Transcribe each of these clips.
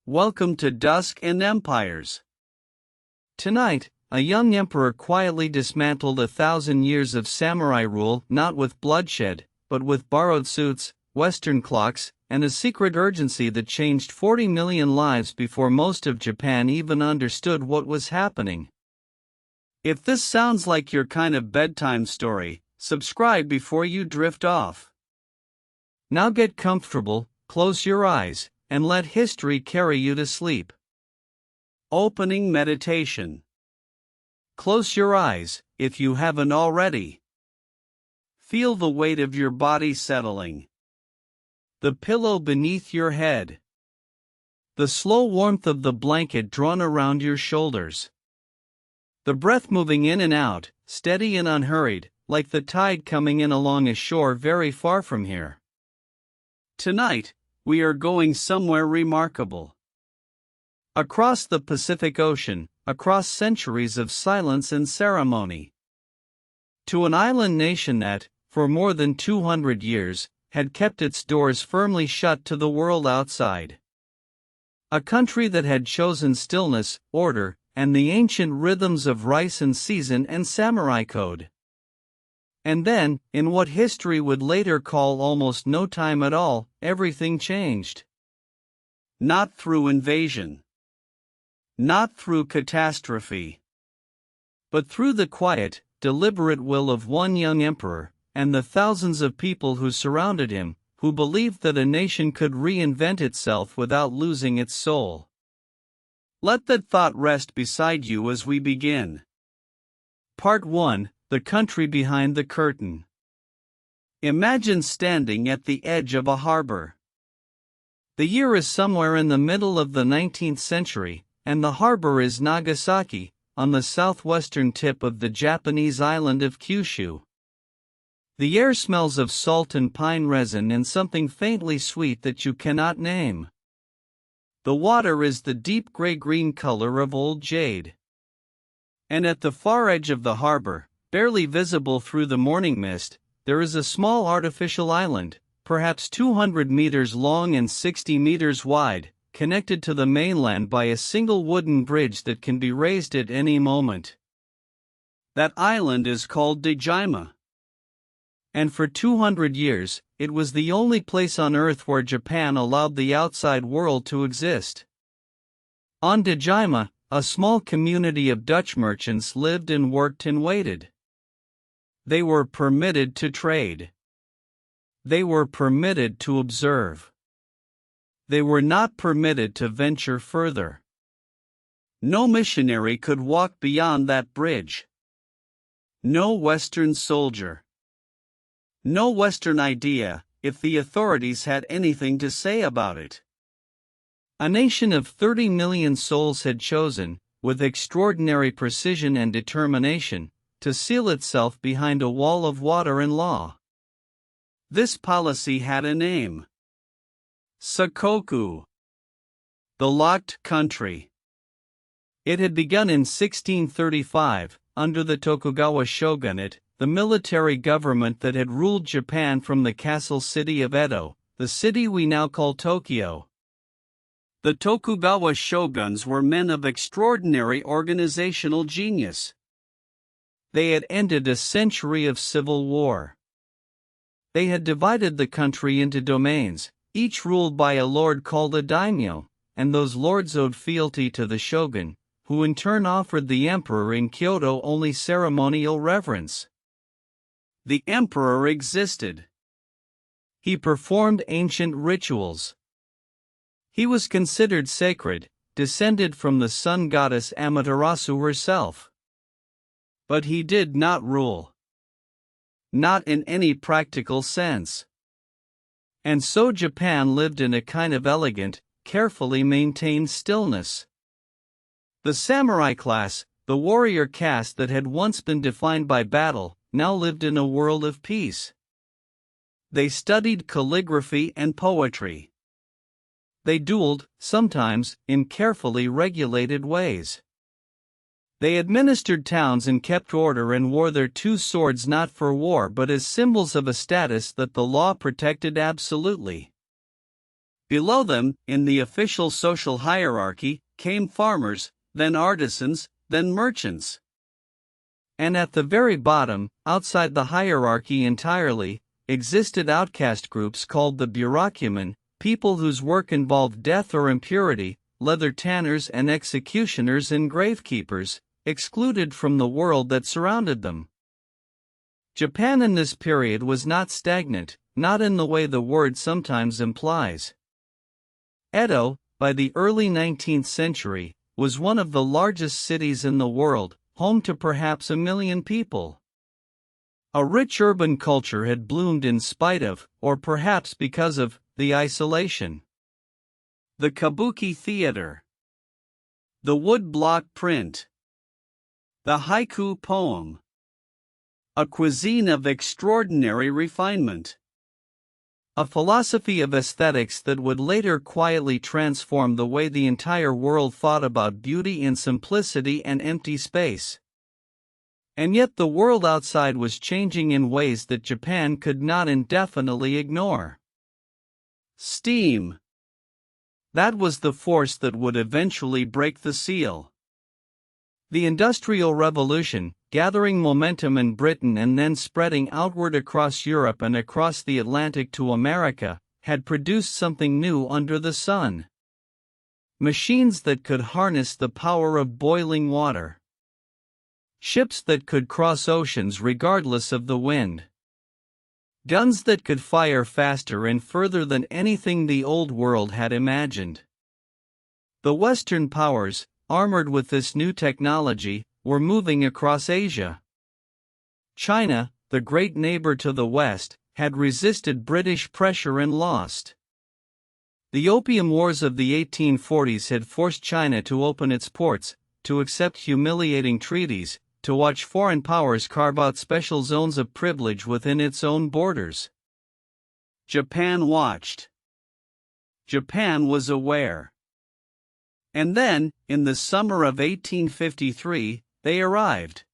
Welcome to Dusk and Empires. Tonight, a young emperor quietly dismantled 1,000 years of samurai rule, not with bloodshed, but with borrowed suits, Western clocks, and a secret urgency that changed 40 million lives before most of Japan even understood what was happening. If this sounds like your kind of bedtime story, subscribe before you drift off. Now get comfortable, close your eyes, and let history carry you to sleep. Opening meditation. Close your eyes, if you haven't already. Feel the weight of your body settling. The pillow beneath your head. The slow warmth of the blanket drawn around your shoulders. The breath moving in and out, steady and unhurried, like the tide coming in along a shore very far from here. Tonight, we are going somewhere remarkable. Across the Pacific Ocean, across centuries of silence and ceremony. To an island nation that, for more than 200 years, had kept its doors firmly shut to the world outside. A country that had chosen stillness, order, and the ancient rhythms of rice and season and samurai code. And then, in what history would later call almost no time at all, everything changed. Not through invasion. Not through catastrophe. But through the quiet, deliberate will of one young emperor, and the thousands of people who surrounded him, who believed that a nation could reinvent itself without losing its soul. Let that thought rest beside you as we begin. Part 1. The country behind the curtain. Imagine standing at the edge of a harbor. The year is somewhere in the middle of the 19th century, and the harbor is Nagasaki, on the southwestern tip of the Japanese island of Kyushu. The air smells of salt and pine resin and something faintly sweet that you cannot name. The water is the deep gray-green color of old jade. And at the far edge of the harbor, barely visible through the morning mist, there is a small artificial island, perhaps 200 meters long and 60 meters wide, connected to the mainland by a single wooden bridge that can be raised at any moment. That island is called Dejima. And for 200 years, it was the only place on Earth where Japan allowed the outside world to exist. On Dejima, a small community of Dutch merchants lived and worked and waited. They were permitted to trade. They were permitted to observe. They were not permitted to venture further. No missionary could walk beyond that bridge. No Western soldier. No Western idea, if the authorities had anything to say about it. A nation of 30 million souls had chosen, with extraordinary precision and determination, to seal itself behind a wall of water and law. This policy had a name. Sakoku. The Locked Country. It had begun in 1635, under the Tokugawa shogunate, the military government that had ruled Japan from the castle city of Edo, the city we now call Tokyo. The Tokugawa shoguns were men of extraordinary organizational genius. They had ended a century of civil war. They had divided the country into domains, each ruled by a lord called a daimyo, and those lords owed fealty to the shogun, who in turn offered the emperor in Kyoto only ceremonial reverence. The emperor existed. He performed ancient rituals. He was considered sacred, descended from the sun goddess Amaterasu herself. But he did not rule. Not in any practical sense. And so Japan lived in a kind of elegant, carefully maintained stillness. The samurai class, the warrior caste that had once been defined by battle, now lived in a world of peace. They studied calligraphy and poetry. They dueled, sometimes, in carefully regulated ways. They administered towns and kept order and wore their two swords not for war but as symbols of a status that the law protected absolutely. Below them, in the official social hierarchy, came farmers, then artisans, then merchants. And at the very bottom, outside the hierarchy entirely, existed outcast groups called the bureaucramen, people whose work involved death or impurity, leather tanners and executioners and gravekeepers, excluded from the world that surrounded them. Japan in this period was not stagnant, not in the way the word sometimes implies. Edo, by the early 19th century, was one of the largest cities in the world, home to perhaps 1 million people. A rich urban culture had bloomed in spite of, or perhaps because of, the isolation. The kabuki theater, the woodblock print, the haiku poem, a cuisine of extraordinary refinement, a philosophy of aesthetics that would later quietly transform the way the entire world thought about beauty and simplicity and empty space. And yet the world outside was changing in ways that Japan could not indefinitely ignore. Steam. That was the force that would eventually break the seal. The Industrial Revolution, gathering momentum in Britain and then spreading outward across Europe and across the Atlantic to America, had produced something new under the sun. Machines that could harness the power of boiling water. Ships that could cross oceans regardless of the wind. Guns that could fire faster and further than anything the old world had imagined. The Western powers, armored with this new technology, were moving across Asia. China, the great neighbor to the west, had resisted British pressure and lost. The Opium Wars of the 1840s had forced China to open its ports, to accept humiliating treaties, to watch foreign powers carve out special zones of privilege within its own borders. Japan watched. Japan was aware. And then, in the summer of 1853, they arrived.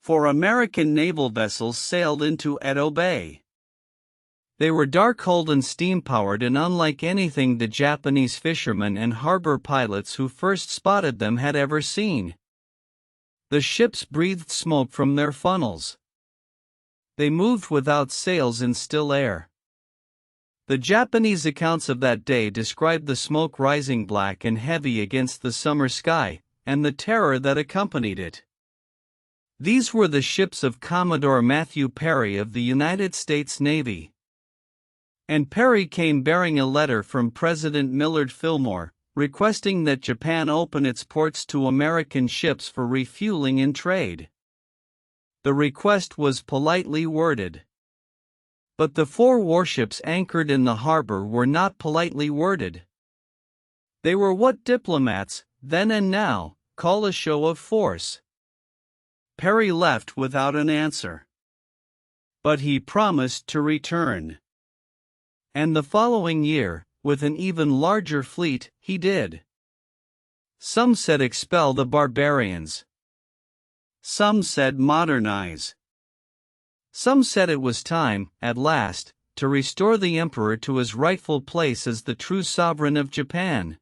4 American naval vessels sailed into Edo Bay. They were dark-hulled and steam-powered and unlike anything the Japanese fishermen and harbor pilots who first spotted them had ever seen. The ships breathed smoke from their funnels. They moved without sails in still air. The Japanese accounts of that day described the smoke rising black and heavy against the summer sky, and the terror that accompanied it. These were the ships of Commodore Matthew Perry of the United States Navy. And Perry came bearing a letter from President Millard Fillmore, requesting that Japan open its ports to American ships for refueling and trade. The request was politely worded. But the 4 warships anchored in the harbor were not politely worded. They were what diplomats, then and now, call a show of force. Perry left without an answer. But he promised to return. And the following year, with an even larger fleet, he did. Some said expel the barbarians. Some said modernize. Some said it was time, at last, to restore the emperor to his rightful place as the true sovereign of Japan.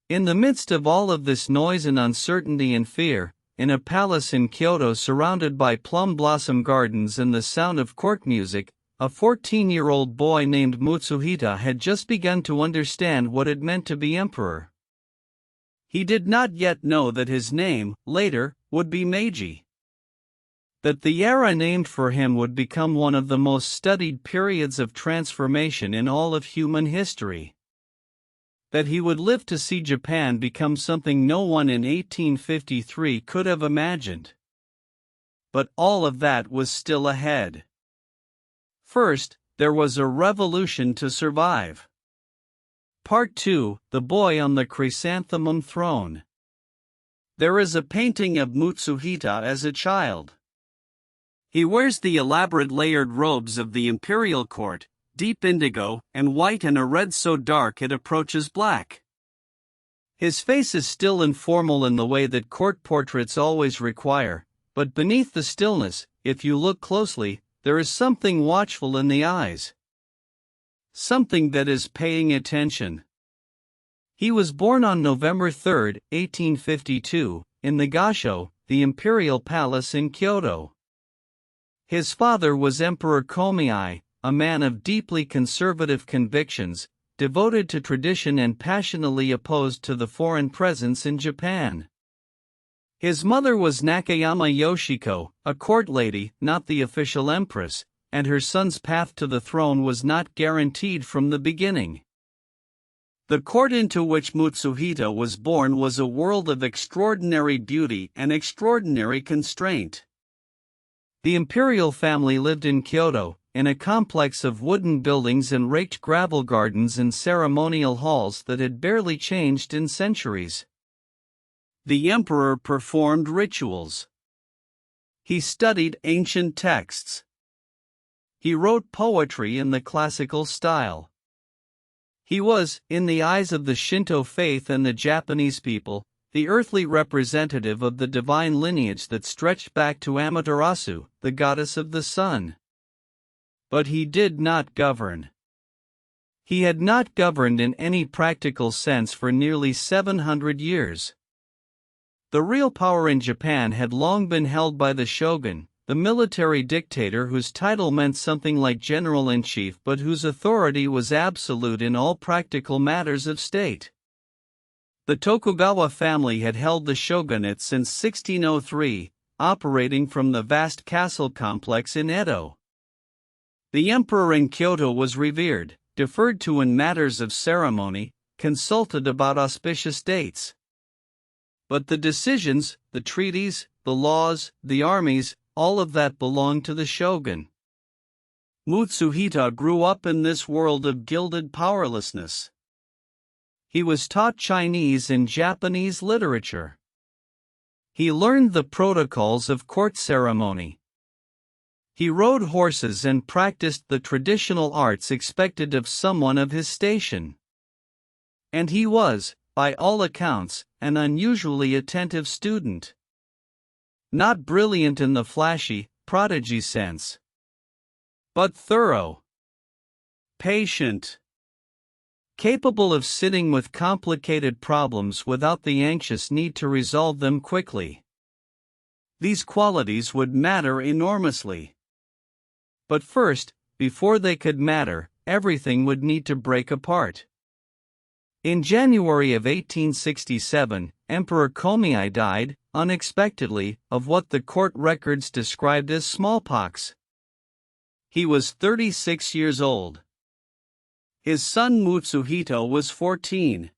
In the midst of all of this noise and uncertainty and fear, in a palace in Kyoto surrounded by plum blossom gardens and the sound of court music, a 14-year-old boy named Mutsuhita had just begun to understand what it meant to be emperor. He did not yet know that his name, later, would be Meiji. That the era named for him would become one of the most studied periods of transformation in all of human history. That he would live to see Japan become something no one in 1853 could have imagined. But all of that was still ahead. First, there was a revolution to survive. Part 2, The Boy on the Chrysanthemum Throne. There is a painting of Mutsuhita as a child. He wears the elaborate layered robes of the imperial court, deep indigo and white and a red so dark it approaches black. His face is still and formal in the way that court portraits always require, but beneath the stillness, if you look closely, there is something watchful in the eyes. something that is paying attention. He was born on November 3, 1852, in the Gasho, the imperial palace in Kyoto. His father was Emperor Komeiji, a man of deeply conservative convictions, devoted to tradition and passionately opposed to the foreign presence in Japan. His mother was Nakayama Yoshiko, a court lady, not the official empress, and her son's path to the throne was not guaranteed from the beginning. The court into which Mutsuhito was born was a world of extraordinary beauty and extraordinary constraint. The imperial family lived in Kyoto, in a complex of wooden buildings and raked gravel gardens and ceremonial halls that had barely changed in centuries. The emperor performed rituals. He studied ancient texts. He wrote poetry in the classical style. He was, in the eyes of the Shinto faith and the Japanese people, the earthly representative of the divine lineage that stretched back to Amaterasu, the goddess of the sun. But he did not govern. He had not governed in any practical sense for nearly 700 years. The real power in Japan had long been held by the shogun, the military dictator whose title meant something like general-in-chief but whose authority was absolute in all practical matters of state. The Tokugawa family had held the shogunate since 1603, operating from the vast castle complex in Edo. The emperor in Kyoto was revered, deferred to in matters of ceremony, consulted about auspicious dates. But the decisions, the treaties, the laws, the armies, all of that belonged to the shogun. Mutsuhito grew up in this world of gilded powerlessness. He was taught Chinese and Japanese literature. He learned the protocols of court ceremony. He rode horses and practiced the traditional arts expected of someone of his station. And he was, by all accounts, an unusually attentive student. Not brilliant in the flashy, prodigy sense, but thorough, patient, capable of sitting with complicated problems without the anxious need to resolve them quickly. These qualities would matter enormously. But first, before they could matter, everything would need to break apart. In January of 1867, Emperor Komeiji died, unexpectedly, of what the court records described as smallpox. He was 36 years old. His son Mutsuhito was 14.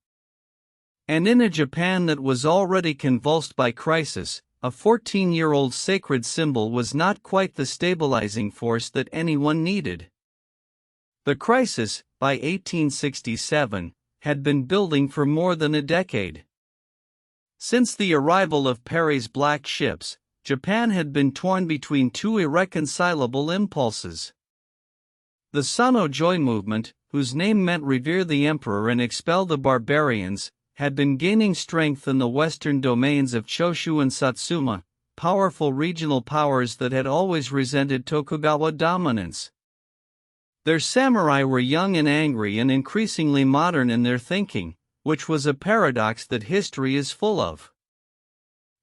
And in a Japan that was already convulsed by crisis, a 14-year-old sacred symbol was not quite the stabilizing force that anyone needed. The crisis, by 1867, had been building for more than a decade. Since the arrival of Perry's black ships, Japan had been torn between two irreconcilable impulses. The Sano-Joy movement, whose name meant revere the emperor and expel the barbarians, had been gaining strength in the western domains of Choshu and Satsuma, powerful regional powers that had always resented Tokugawa dominance. Their samurai were young and angry and increasingly modern in their thinking, which was a paradox that history is full of.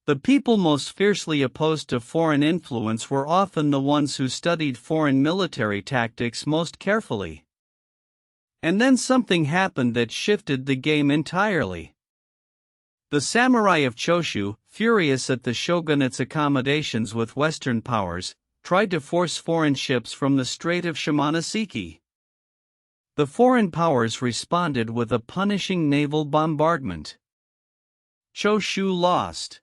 The people most fiercely opposed to foreign influence were often the ones who studied foreign military tactics most carefully. And then something happened that shifted the game entirely. The samurai of Choshu, furious at the shogunate's accommodations with Western powers, tried to force foreign ships from the Strait of Shimonoseki. The foreign powers responded with a punishing naval bombardment. Choshu lost.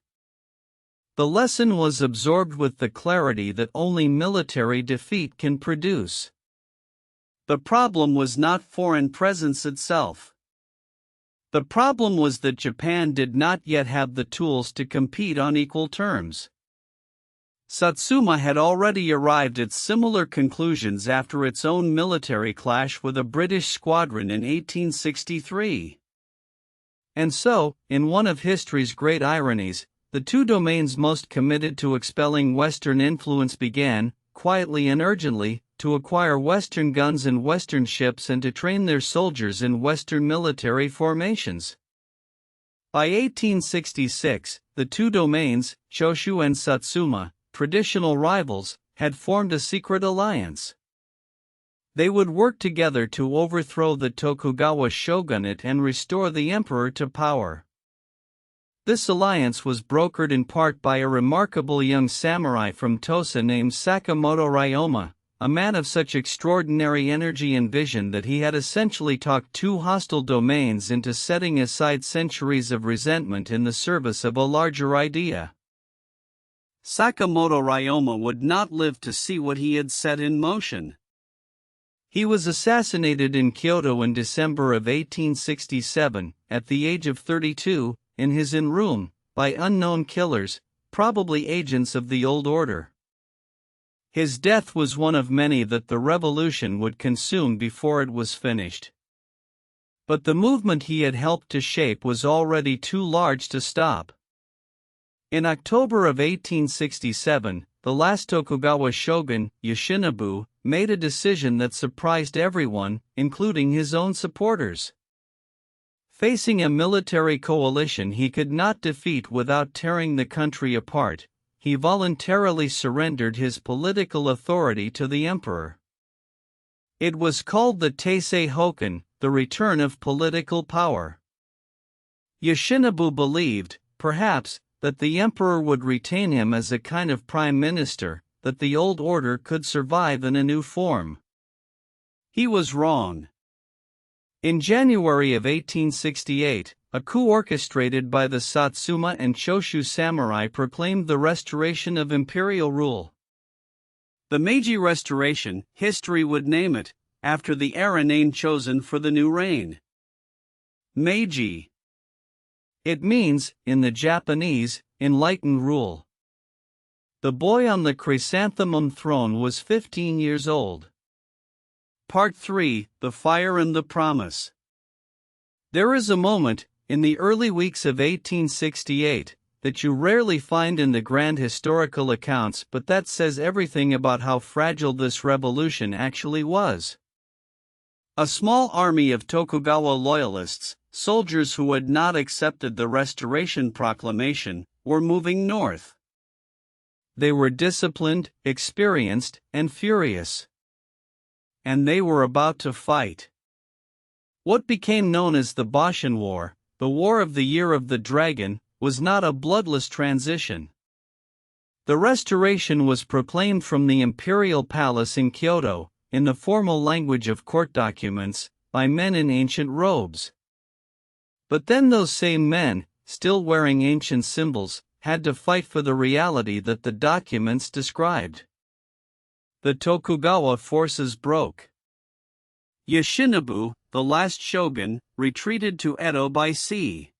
The lesson was absorbed with the clarity that only military defeat can produce. The problem was not foreign presence itself. The problem was that Japan did not yet have the tools to compete on equal terms. Satsuma had already arrived at similar conclusions after its own military clash with a British squadron in 1863. And so, in one of history's great ironies, the two domains most committed to expelling Western influence began, quietly and urgently, to acquire Western guns and Western ships and to train their soldiers in Western military formations. By 1866, the two domains, Choshu and Satsuma, traditional rivals, had formed a secret alliance. They would work together to overthrow the Tokugawa shogunate and restore the emperor to power. This alliance was brokered in part by a remarkable young samurai from Tosa named Sakamoto Ryoma, a man of such extraordinary energy and vision that he had essentially talked two hostile domains into setting aside centuries of resentment in the service of a larger idea. Sakamoto Ryoma would not live to see what he had set in motion. He was assassinated in Kyoto in December of 1867, at the age of 32, in his inn room, by unknown killers, probably agents of the old order. His death was one of many that the revolution would consume before it was finished. But the movement he had helped to shape was already too large to stop. In October of 1867, the last Tokugawa shogun, Yoshinobu, made a decision that surprised everyone, including his own supporters. Facing a military coalition he could not defeat without tearing the country apart, he voluntarily surrendered his political authority to the emperor. It was called the Taisei Hoken, the return of political power. Yoshinobu believed, perhaps, that the emperor would retain him as a kind of prime minister, that the old order could survive in a new form. He was wrong. In January of 1868, a coup orchestrated by the Satsuma and Choshu samurai proclaimed the restoration of imperial rule. The Meiji Restoration, history would name it, after the era name chosen for the new reign. Meiji. It means, in the Japanese, enlightened rule. The boy on the chrysanthemum throne was 15 years old. Part 3, The Fire and the Promise. There is a moment, in the early weeks of 1868, that you rarely find in the grand historical accounts, but that says everything about how fragile this revolution actually was. A small army of Tokugawa loyalists, soldiers who had not accepted the Restoration Proclamation, were moving north. They were disciplined, experienced, and furious. And they were about to fight. What became known as the Boshin War, the War of the Year of the Dragon, was not a bloodless transition. The restoration was proclaimed from the imperial palace in Kyoto, in the formal language of court documents, by men in ancient robes. But then those same men, still wearing ancient symbols, had to fight for the reality that the documents described. The Tokugawa forces broke. Yoshinobu, the last shogun, retreated to Edo by sea.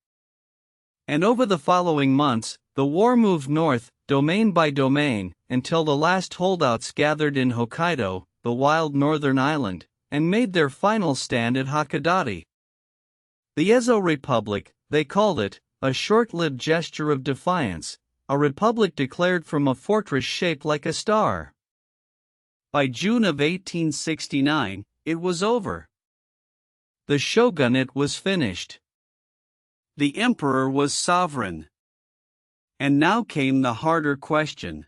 And over the following months, the war moved north, domain by domain, until the last holdouts gathered in Hokkaido, the wild northern island, and made their final stand at Hakodate. The Ezo Republic, they called it, a short-lived gesture of defiance, a republic declared from a fortress shaped like a star. By June of 1869, it was over. The shogunate was finished. The emperor was sovereign. And now came the harder question.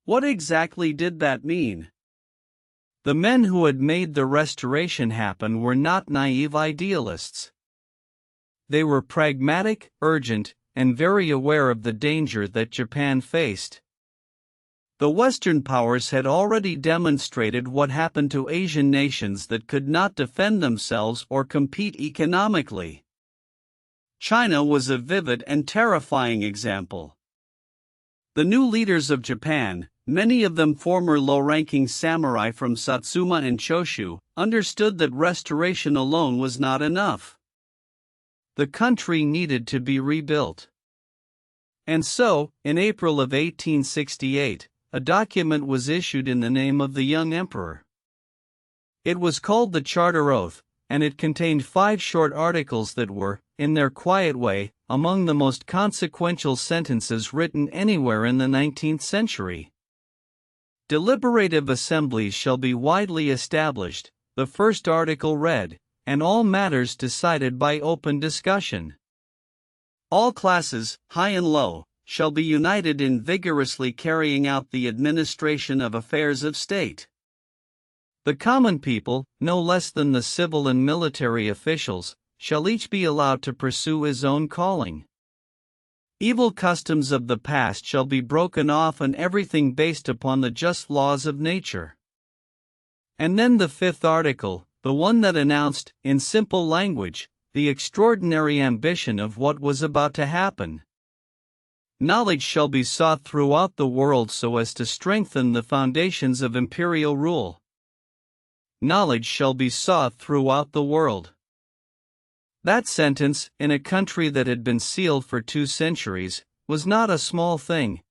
What exactly did that mean? The men who had made the restoration happen were not naive idealists. They were pragmatic, urgent, and very aware of the danger that Japan faced. The Western powers had already demonstrated what happened to Asian nations that could not defend themselves or compete economically. China was a vivid and terrifying example. The new leaders of Japan, many of them former low-ranking samurai from Satsuma and Choshu, understood that restoration alone was not enough. The country needed to be rebuilt. And so, in April of 1868, a document was issued in the name of the young emperor. It was called the Charter Oath, and it contained 5 short articles that were, in their quiet way, among the most consequential sentences written anywhere in the 19th century. Deliberative assemblies shall be widely established, the first article read, and all matters decided by open discussion. All classes, high and low, shall be united in vigorously carrying out the administration of affairs of state. The common people, no less than the civil and military officials, shall each be allowed to pursue his own calling. Evil customs of the past shall be broken off and everything based upon the just laws of nature. And then the fifth article, the one that announced, in simple language, the extraordinary ambition of what was about to happen. Knowledge shall be sought throughout the world so as to strengthen the foundations of imperial rule. Knowledge shall be sought throughout the world. That sentence, in a country that had been sealed for 2 centuries, was not a small thing.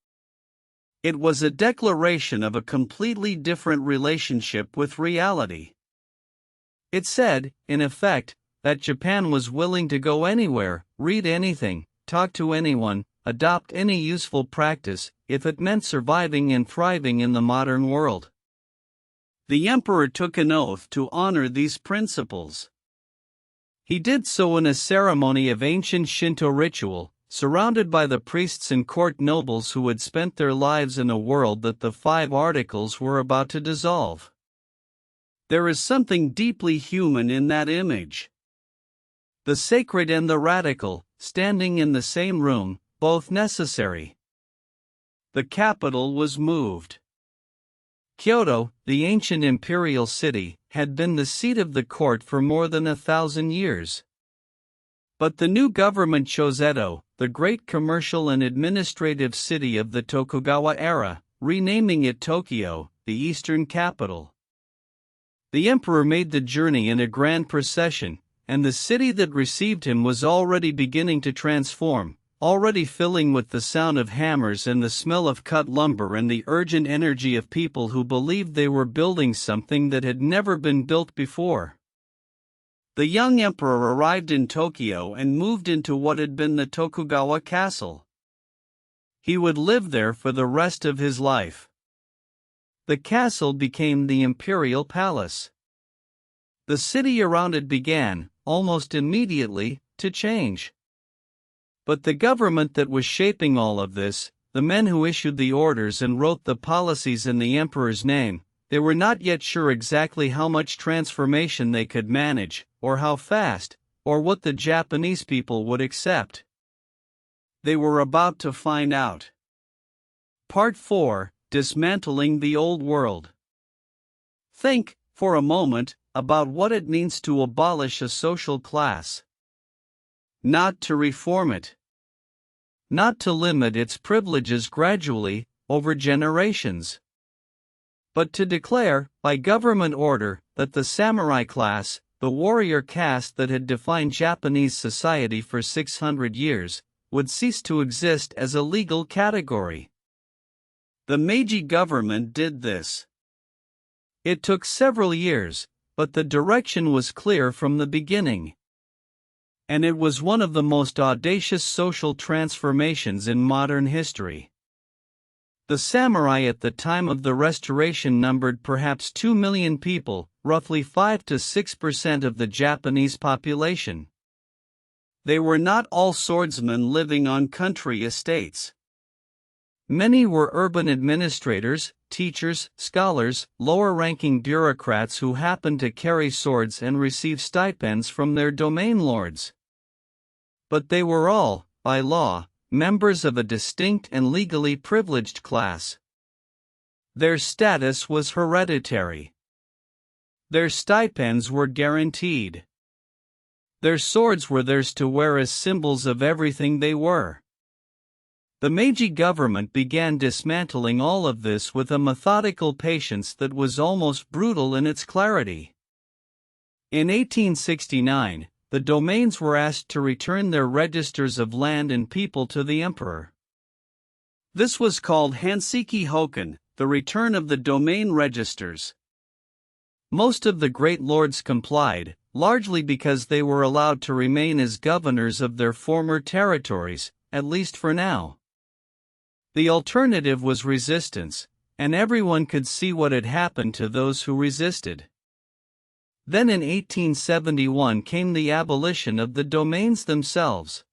It was a declaration of a completely different relationship with reality. It said, in effect, that Japan was willing to go anywhere, read anything, talk to anyone, adopt any useful practice, if it meant surviving and thriving in the modern world. The emperor took an oath to honor these principles. He did so in a ceremony of ancient Shinto ritual, surrounded by the priests and court nobles who had spent their lives in a world that the 5 articles were about to dissolve. There is something deeply human in that image. The sacred and the radical, standing in the same room, both necessary. The capital was moved. Kyoto, the ancient imperial city, had been the seat of the court for more than 1,000 years. But the new government chose Edo, the great commercial and administrative city of the Tokugawa era, renaming it Tokyo, the eastern capital. The emperor made the journey in a grand procession, and the city that received him was already beginning to transform, already filling with the sound of hammers and the smell of cut lumber and the urgent energy of people who believed they were building something that had never been built before. The young emperor arrived in Tokyo and moved into what had been the Tokugawa castle. He would live there for the rest of his life. The castle became the imperial palace. The city around it began, almost immediately, to change. But the government that was shaping all of this, the men who issued the orders and wrote the policies in the emperor's name, they were not yet sure exactly how much transformation they could manage, or how fast, or what the Japanese people would accept. They were about to find out. Part 4: Dismantling the Old World. Think, for a moment, about what it means to abolish a social class. Not to reform it. Not to limit its privileges gradually, over generations. But to declare, by government order, that the samurai class, the warrior caste that had defined Japanese society for 600 years, would cease to exist as a legal category. The Meiji government did this. It took several years, but the direction was clear from the beginning. And it was one of the most audacious social transformations in modern history. The samurai at the time of the Restoration numbered perhaps 2 million people, roughly 5 to 6% of the Japanese population. They were not all swordsmen living on country estates. Many were urban administrators, teachers, scholars, lower-ranking bureaucrats who happened to carry swords and receive stipends from their domain lords. But they were all, by law, members of a distinct and legally privileged class. Their status was hereditary. Their stipends were guaranteed. Their swords were theirs to wear as symbols of everything they were. The Meiji government began dismantling all of this with a methodical patience that was almost brutal in its clarity. In 1869, the domains were asked to return their registers of land and people to the emperor. This was called Hanseki Hoken, the return of the domain registers. Most of the great lords complied, largely because they were allowed to remain as governors of their former territories, at least for now. The alternative was resistance, and everyone could see what had happened to those who resisted. Then in 1871 came the abolition of the domains themselves.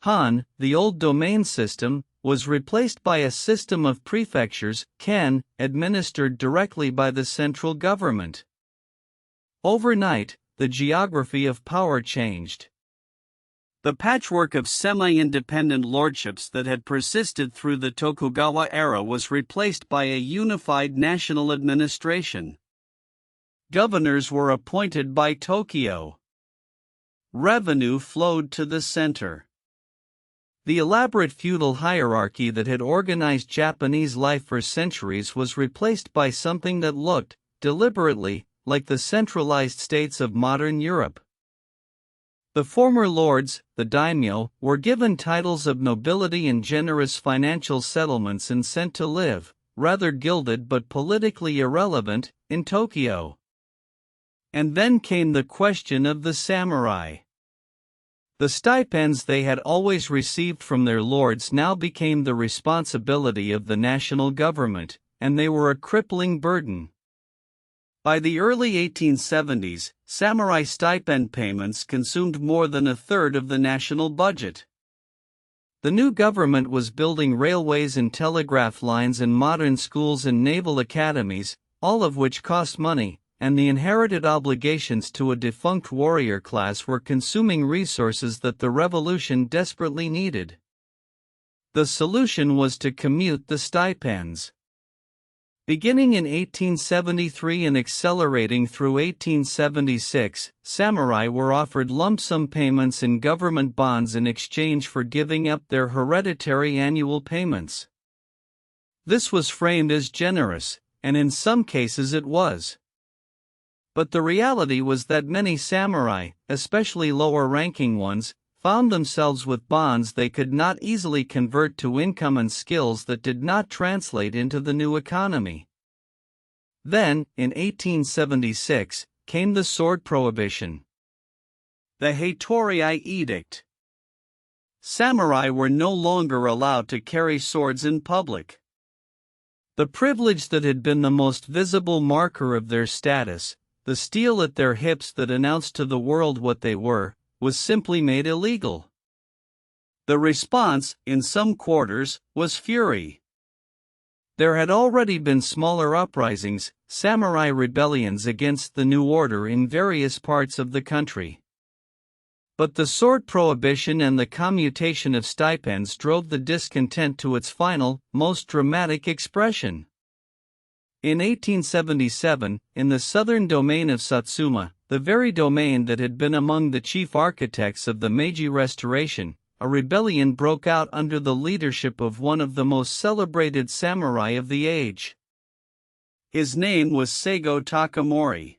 Han, the old domain system, was replaced by a system of prefectures, Ken, administered directly by the central government. Overnight, the geography of power changed. The patchwork of semi-independent lordships that had persisted through the Tokugawa era was replaced by a unified national administration. Governors were appointed by Tokyo. Revenue flowed to the center. The elaborate feudal hierarchy that had organized Japanese life for centuries was replaced by something that looked, deliberately, like the centralized states of modern Europe. The former lords, the daimyo, were given titles of nobility and generous financial settlements and sent to live, rather gilded but politically irrelevant, in Tokyo. And then came the question of the samurai. The stipends they had always received from their lords now became the responsibility of the national government, and they were a crippling burden. By the early 1870s, samurai stipend payments consumed more than a third of the national budget. The new government was building railways and telegraph lines and modern schools and naval academies, all of which cost money, and the inherited obligations to a defunct warrior class were consuming resources that the revolution desperately needed. The solution was to commute the stipends. Beginning in 1873 and accelerating through 1876, samurai were offered lump sum payments in government bonds in exchange for giving up their hereditary annual payments. This was framed as generous, and in some cases it was. But the reality was that many samurai, especially lower-ranking ones, found themselves with bonds they could not easily convert to income and skills that did not translate into the new economy. Then, in 1876, came the sword prohibition. The Heitoriai Edict. Samurai were no longer allowed to carry swords in public. The privilege that had been the most visible marker of their status, the steel at their hips that announced to the world what they were, was simply made illegal. The response, in some quarters, was fury. There had already been smaller uprisings, samurai rebellions against the new order in various parts of the country. But the sword prohibition and the commutation of stipends drove the discontent to its final, most dramatic expression. In 1877, in the southern domain of Satsuma, the very domain that had been among the chief architects of the Meiji Restoration, a rebellion broke out under the leadership of one of the most celebrated samurai of the age. His name was Seigo Takamori.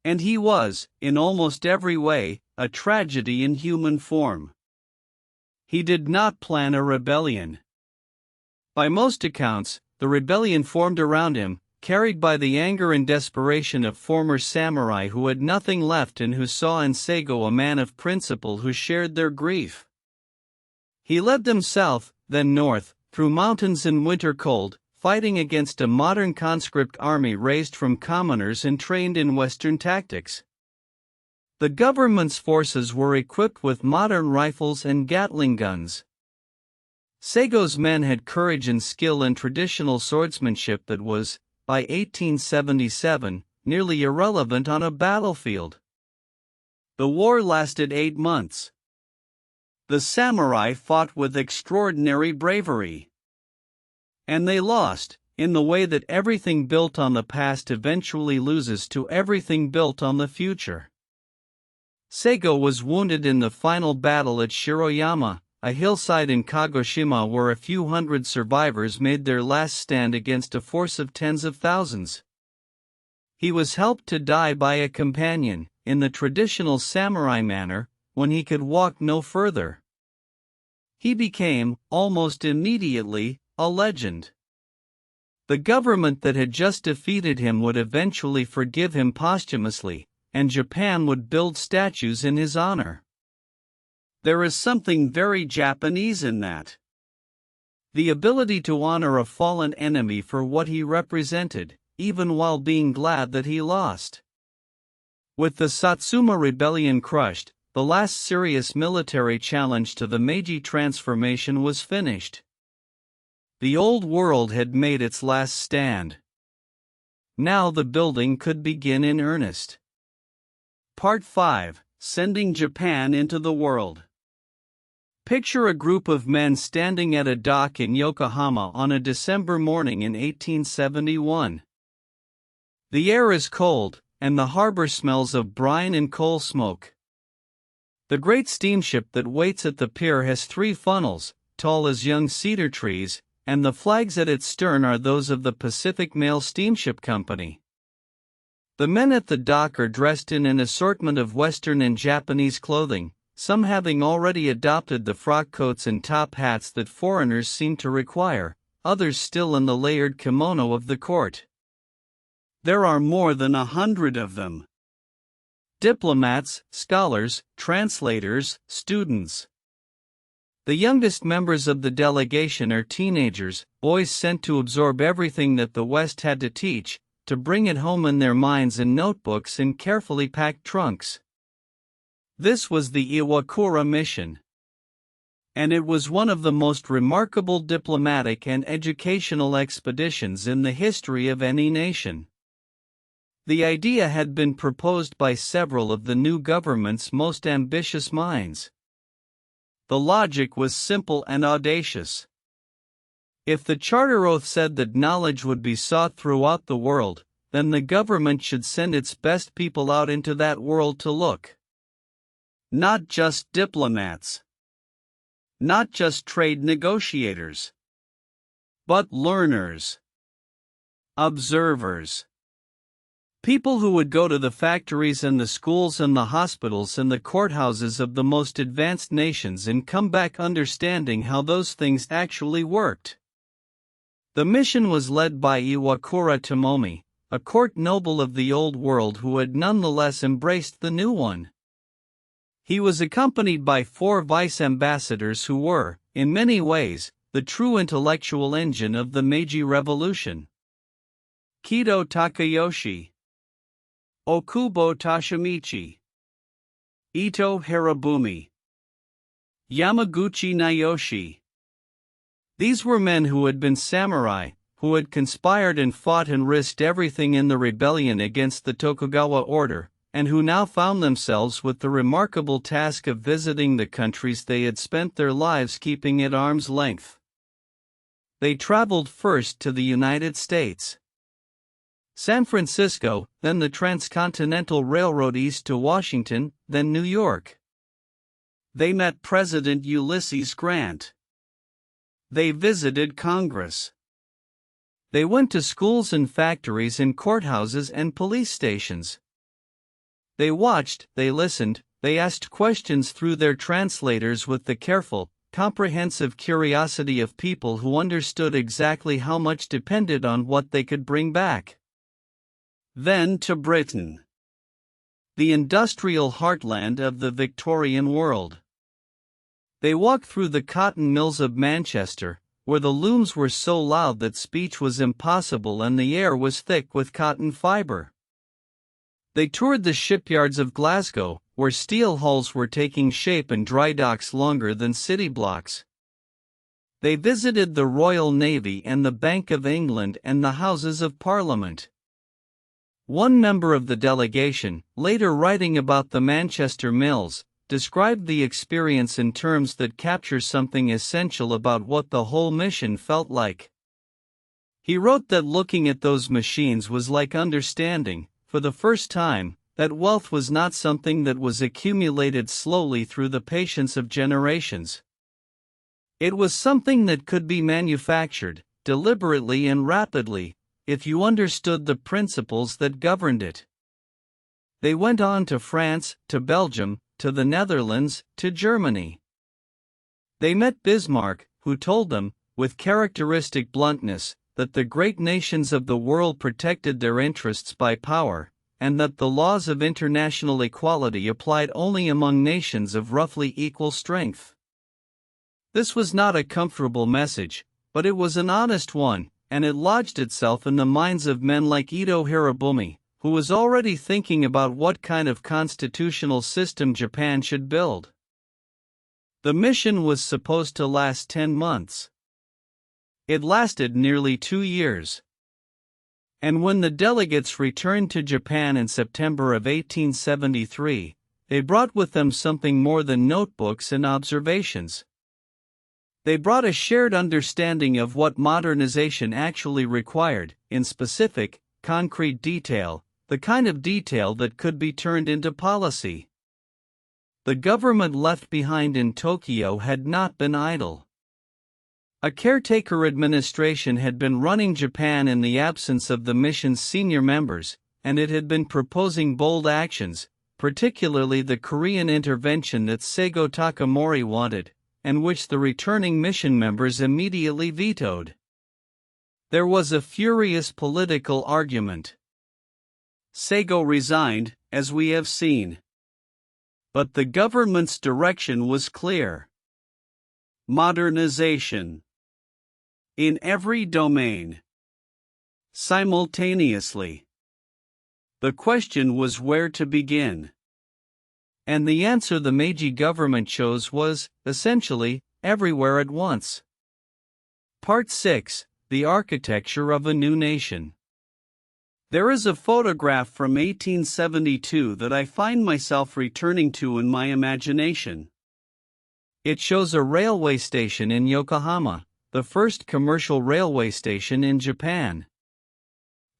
And he was, in almost every way, a tragedy in human form. He did not plan a rebellion. By most accounts, the rebellion formed around him, carried by the anger and desperation of former samurai who had nothing left and who saw in Seigo a man of principle who shared their grief. He led them south, then north, through mountains and winter cold, fighting against a modern conscript army raised from commoners and trained in Western tactics. The government's forces were equipped with modern rifles and Gatling guns. Seigo's men had courage and skill and traditional swordsmanship that was, by 1877, nearly irrelevant on a battlefield. The war lasted 8 months. The samurai fought with extraordinary bravery. And they lost, in the way that everything built on the past eventually loses to everything built on the future. Seigo was wounded in the final battle at Shiroyama, a hillside in Kagoshima where a few hundred survivors made their last stand against a force of tens of thousands. He was helped to die by a companion, in the traditional samurai manner, when he could walk no further. He became, almost immediately, a legend. The government that had just defeated him would eventually forgive him posthumously, and Japan would build statues in his honor. There is something very Japanese in that. The ability to honor a fallen enemy for what he represented, even while being glad that he lost. With the Satsuma Rebellion crushed, the last serious military challenge to the Meiji transformation was finished. The old world had made its last stand. Now the building could begin in earnest. Part 5: Sending Japan into the World. Picture a group of men standing at a dock in Yokohama on a December morning in 1871. The air is cold, and the harbor smells of brine and coal smoke. The great steamship that waits at the pier has 3 funnels, tall as young cedar trees, and the flags at its stern are those of the Pacific Mail Steamship Company. The men at the dock are dressed in an assortment of Western and Japanese clothing, some having already adopted the frock coats and top hats that foreigners seem to require, others still in the layered kimono of the court. There are more than 100 of them. Diplomats, scholars, translators, students. The youngest members of the delegation are teenagers, boys sent to absorb everything that the West had to teach, to bring it home in their minds in notebooks and carefully packed trunks. This was the Iwakura mission. And it was one of the most remarkable diplomatic and educational expeditions in the history of any nation. The idea had been proposed by several of the new government's most ambitious minds. The logic was simple and audacious. If the Charter Oath said that knowledge would be sought throughout the world, then the government should send its best people out into that world to look. Not just diplomats. Not just trade negotiators. But learners. Observers. People who would go to the factories and the schools and the hospitals and the courthouses of the most advanced nations and come back understanding how those things actually worked. The mission was led by Iwakura Tomomi, a court noble of the old world who had nonetheless embraced the new one. He was accompanied by 4 vice ambassadors who were, in many ways, the true intellectual engine of the Meiji Revolution. Kido Takayoshi, Okubo Toshimichi, Ito Hirobumi, Yamaguchi Naoshi. These were men who had been samurai, who had conspired and fought and risked everything in the rebellion against the Tokugawa order, and who now found themselves with the remarkable task of visiting the countries they had spent their lives keeping at arm's length. They traveled first to the United States. San Francisco, then the Transcontinental Railroad east to Washington, then New York. They met President Ulysses Grant. They visited Congress. They went to schools and factories and courthouses and police stations. They watched, they listened, they asked questions through their translators with the careful, comprehensive curiosity of people who understood exactly how much depended on what they could bring back. Then to Britain, the industrial heartland of the Victorian world. They walked through the cotton mills of Manchester, where the looms were so loud that speech was impossible and the air was thick with cotton fiber. They toured the shipyards of Glasgow, where steel hulls were taking shape and dry docks longer than city blocks. They visited the Royal Navy and the Bank of England and the Houses of Parliament. One member of the delegation, later writing about the Manchester mills, described the experience in terms that capture something essential about what the whole mission felt like. He wrote that looking at those machines was like understanding, for the first time, that wealth was not something that was accumulated slowly through the patience of generations. It was something that could be manufactured, deliberately and rapidly, if you understood the principles that governed it. They went on to France, to Belgium, to the Netherlands, to Germany. They met Bismarck, who told them, with characteristic bluntness, that the great nations of the world protected their interests by power, and that the laws of international equality applied only among nations of roughly equal strength. This was not a comfortable message, but it was an honest one, and it lodged itself in the minds of men like Ito Hirobumi, who was already thinking about what kind of constitutional system Japan should build. The mission was supposed to last 10 months. It lasted nearly 2 years. And when the delegates returned to Japan in September of 1873, they brought with them something more than notebooks and observations. They brought a shared understanding of what modernization actually required, in specific, concrete detail, the kind of detail that could be turned into policy. The government left behind in Tokyo had not been idle. A caretaker administration had been running Japan in the absence of the mission's senior members, and it had been proposing bold actions, particularly the Korean intervention that Seigo Takamori wanted, and which the returning mission members immediately vetoed. There was a furious political argument. Seigo resigned, as we have seen. But the government's direction was clear. Modernization. In every domain. Simultaneously. The question was where to begin. And the answer the Meiji government chose was, essentially, everywhere at once. Part 6: The Architecture of a New Nation. There is a photograph from 1872 that I find myself returning to in my imagination. It shows a railway station in Yokohama, the first commercial railway station in Japan.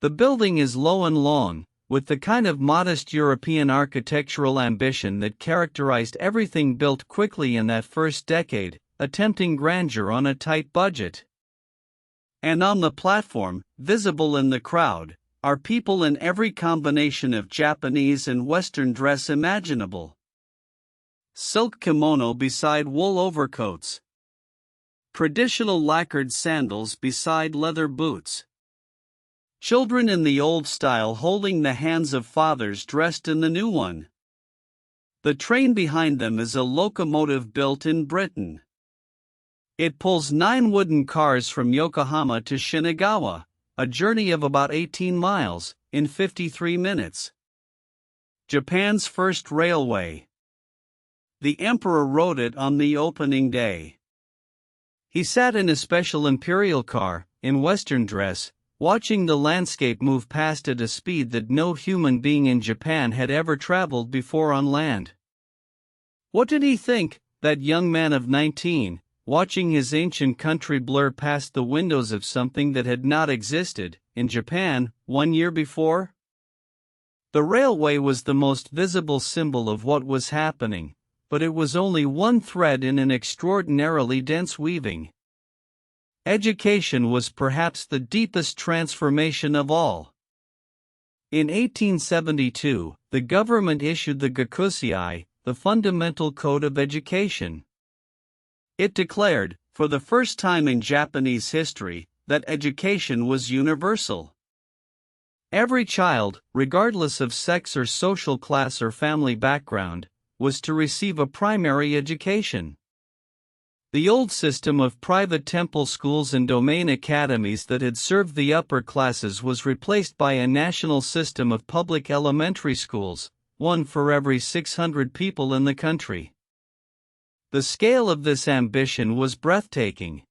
The building is low and long, with the kind of modest European architectural ambition that characterized everything built quickly in that first decade, attempting grandeur on a tight budget. And on the platform, visible in the crowd, are people in every combination of Japanese and Western dress imaginable. Silk kimono beside wool overcoats. Traditional lacquered sandals beside leather boots. Children in the old style holding the hands of fathers dressed in the new one. The train behind them is a locomotive built in Britain. It pulls 9 wooden cars from Yokohama to Shinagawa, a journey of about 18 miles, in 53 minutes. Japan's first railway. The emperor rode it on the opening day. He sat in a special imperial car, in Western dress, watching the landscape move past at a speed that no human being in Japan had ever traveled before on land. What did he think, that young man of 19, watching his ancient country blur past the windows of something that had not existed, in Japan, 1 year before? The railway was the most visible symbol of what was happening, but it was only one thread in an extraordinarily dense weaving. Education was perhaps the deepest transformation of all. In 1872, the government issued the Gakusei, the Fundamental Code of Education. It declared, for the first time in Japanese history, that education was universal. Every child, regardless of sex or social class or family background, was to receive a primary education. The old system of private temple schools and domain academies that had served the upper classes was replaced by a national system of public elementary schools, one for every 600 people in the country. The scale of this ambition was breathtaking.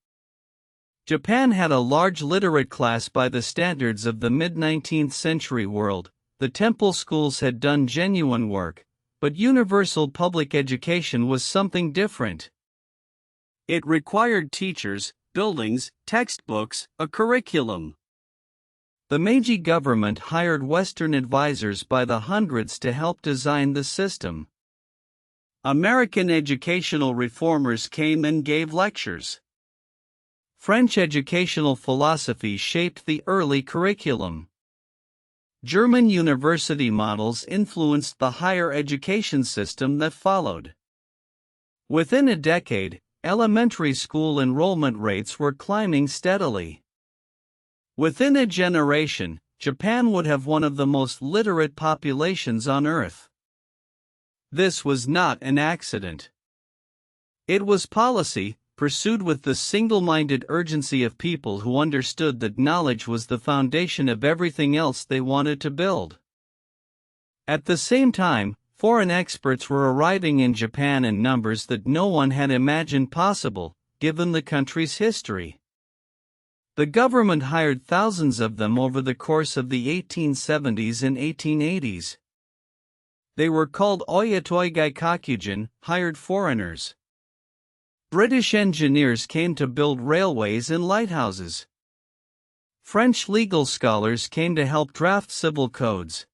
Japan had a large literate class by the standards of the mid-19th century world. The temple schools had done genuine work, but universal public education was something different. It required teachers, buildings, textbooks, a curriculum. The Meiji government hired Western advisors by the hundreds to help design the system. American educational reformers came and gave lectures. French educational philosophy shaped the early curriculum. German university models influenced the higher education system that followed. Within a decade, elementary school enrollment rates were climbing steadily. Within a generation, Japan would have one of the most literate populations on Earth. This was not an accident. It was policy, pursued with the single-minded urgency of people who understood that knowledge was the foundation of everything else they wanted to build. At the same time, foreign experts were arriving in Japan in numbers that no one had imagined possible, given the country's history. The government hired thousands of them over the course of the 1870s and 1880s. They were called Oyatoi Gaikakujin, hired foreigners. British engineers came to build railways and lighthouses. French legal scholars came to help draft civil codes.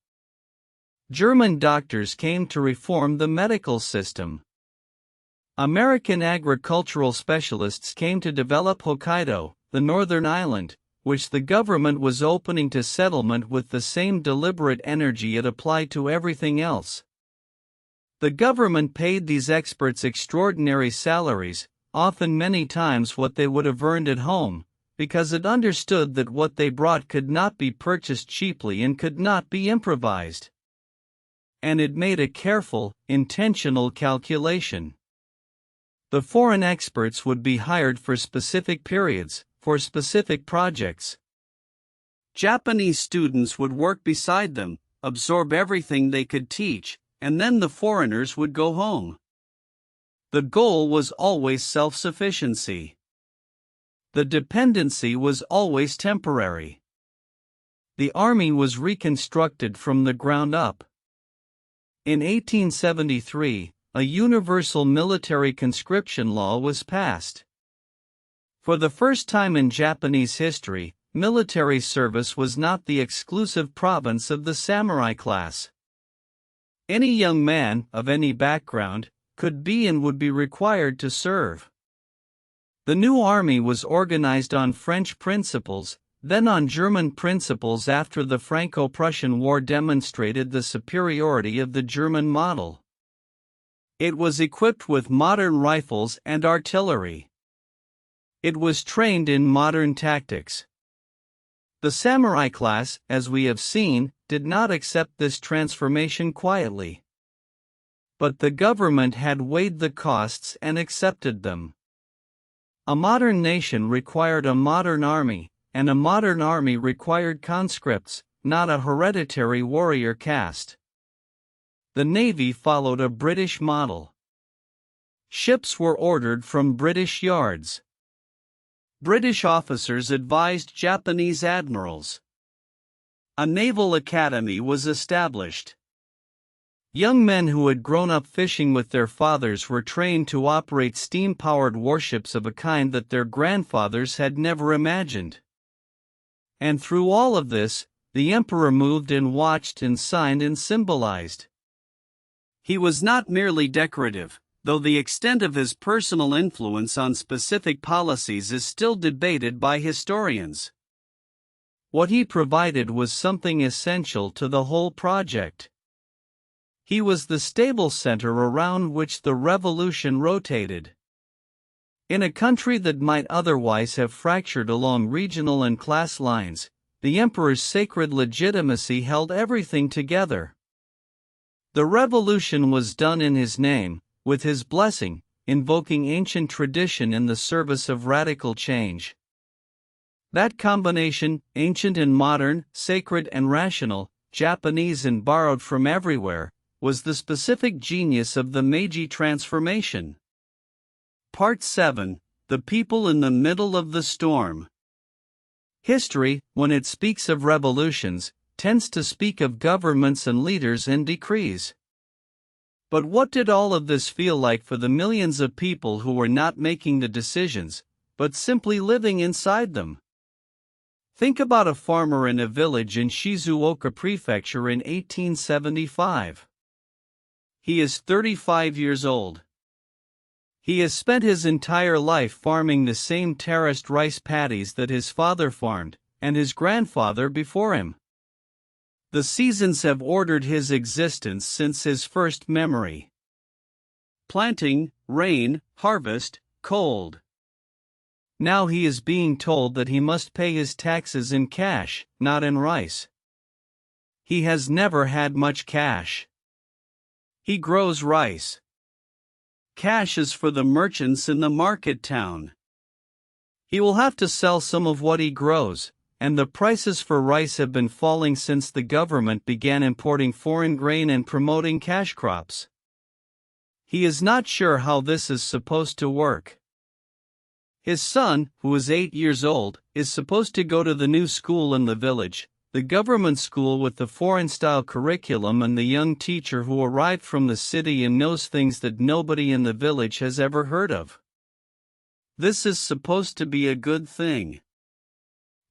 German doctors came to reform the medical system. American agricultural specialists came to develop Hokkaido, the northern island, which the government was opening to settlement with the same deliberate energy it applied to everything else. The government paid these experts extraordinary salaries, often many times what they would have earned at home, because it understood that what they brought could not be purchased cheaply and could not be improvised. And it made a careful, intentional calculation. The foreign experts would be hired for specific periods, for specific projects. Japanese students would work beside them, absorb everything they could teach, and then the foreigners would go home. The goal was always self-sufficiency. The dependency was always temporary. The army was reconstructed from the ground up. In 1873, a universal military conscription law was passed. For the first time in Japanese history, military service was not the exclusive province of the samurai class. Any young man, of any background, could be and would be required to serve. The new army was organized on French principles, then on German principles after the Franco-Prussian War demonstrated the superiority of the German model. It was equipped with modern rifles and artillery. It was trained in modern tactics. The samurai class, as we have seen, did not accept this transformation quietly. But the government had weighed the costs and accepted them. A modern nation required a modern army, and a modern army required conscripts, not a hereditary warrior caste. The Navy followed a British model. Ships were ordered from British yards. British officers advised Japanese admirals. A naval academy was established. Young men who had grown up fishing with their fathers were trained to operate steam-powered warships of a kind that their grandfathers had never imagined. And through all of this, the emperor moved and watched and signed and symbolized. He was not merely decorative, though the extent of his personal influence on specific policies is still debated by historians. What he provided was something essential to the whole project. He was the stable center around which the revolution rotated. In a country that might otherwise have fractured along regional and class lines, the emperor's sacred legitimacy held everything together. The revolution was done in his name, with his blessing, invoking ancient tradition in the service of radical change. That combination, ancient and modern, sacred and rational, Japanese and borrowed from everywhere, was the specific genius of the Meiji transformation. Part 7: The People in the Middle of the Storm. History, when it speaks of revolutions, tends to speak of governments and leaders and decrees. But what did all of this feel like for the millions of people who were not making the decisions, but simply living inside them? Think about a farmer in a village in Shizuoka Prefecture in 1875. He is 35 years old. He has spent his entire life farming the same terraced rice paddies that his father farmed, and his grandfather before him. The seasons have ordered his existence since his first memory. Planting, rain, harvest, cold. Now he is being told that he must pay his taxes in cash, not in rice. He has never had much cash. He grows rice. Cash is for the merchants in the market town. He will have to sell some of what he grows, and the prices for rice have been falling since the government began importing foreign grain and promoting cash crops. He is not sure how this is supposed to work. His son, who is 8 years old, is supposed to go to the new school in the village, the government school with the foreign-style curriculum, and the young teacher who arrived from the city and knows things that nobody in the village has ever heard of. This is supposed to be a good thing.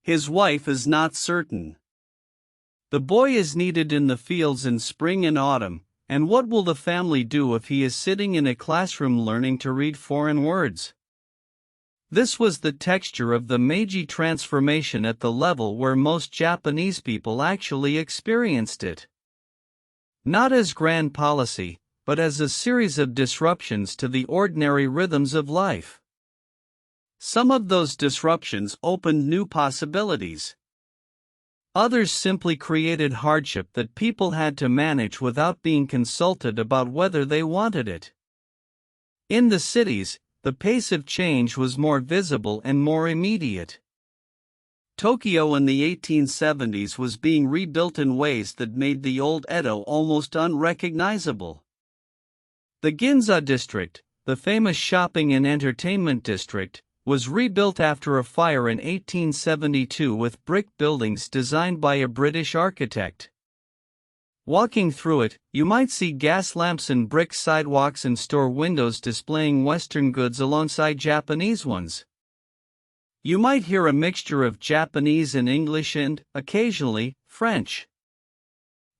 His wife is not certain. The boy is needed in the fields in spring and autumn, and what will the family do if he is sitting in a classroom learning to read foreign words? This was the texture of the Meiji transformation at the level where most Japanese people actually experienced it. Not as grand policy, but as a series of disruptions to the ordinary rhythms of life. Some of those disruptions opened new possibilities. Others simply created hardship that people had to manage without being consulted about whether they wanted it. In the cities, the pace of change was more visible and more immediate. Tokyo in the 1870s was being rebuilt in ways that made the old Edo almost unrecognizable. The Ginza district, the famous shopping and entertainment district, was rebuilt after a fire in 1872 with brick buildings designed by a British architect. Walking through it, you might see gas lamps and brick sidewalks and store windows displaying Western goods alongside Japanese ones. You might hear a mixture of Japanese and English and, occasionally, French.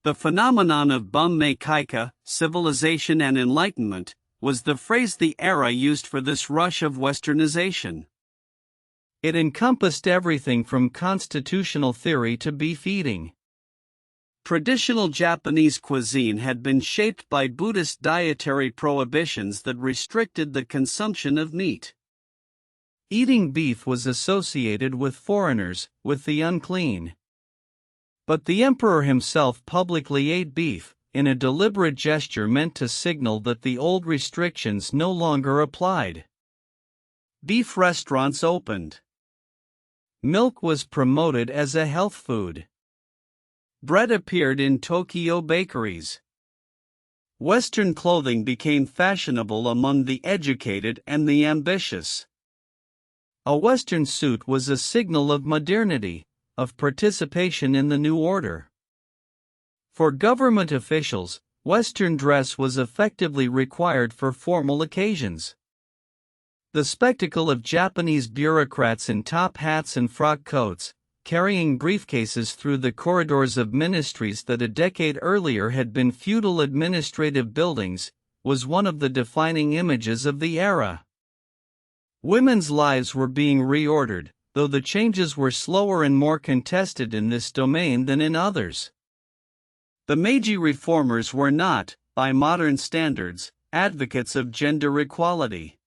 The phenomenon of Bunmei Kaika, civilization and enlightenment, was the phrase the era used for this rush of westernization. It encompassed everything from constitutional theory to beef eating. Traditional Japanese cuisine had been shaped by Buddhist dietary prohibitions that restricted the consumption of meat. Eating beef was associated with foreigners, with the unclean. But the emperor himself publicly ate beef, in a deliberate gesture meant to signal that the old restrictions no longer applied. Beef restaurants opened. Milk was promoted as a health food. Bread appeared in Tokyo bakeries. Western clothing became fashionable among the educated and the ambitious. A Western suit was a signal of modernity, of participation in the new order. For government officials, Western dress was effectively required for formal occasions. The spectacle of Japanese bureaucrats in top hats and frock coats, carrying briefcases through the corridors of ministries that a decade earlier had been feudal administrative buildings, was one of the defining images of the era. Women's lives were being reordered, though the changes were slower and more contested in this domain than in others. The Meiji reformers were not, by modern standards, advocates of gender equality.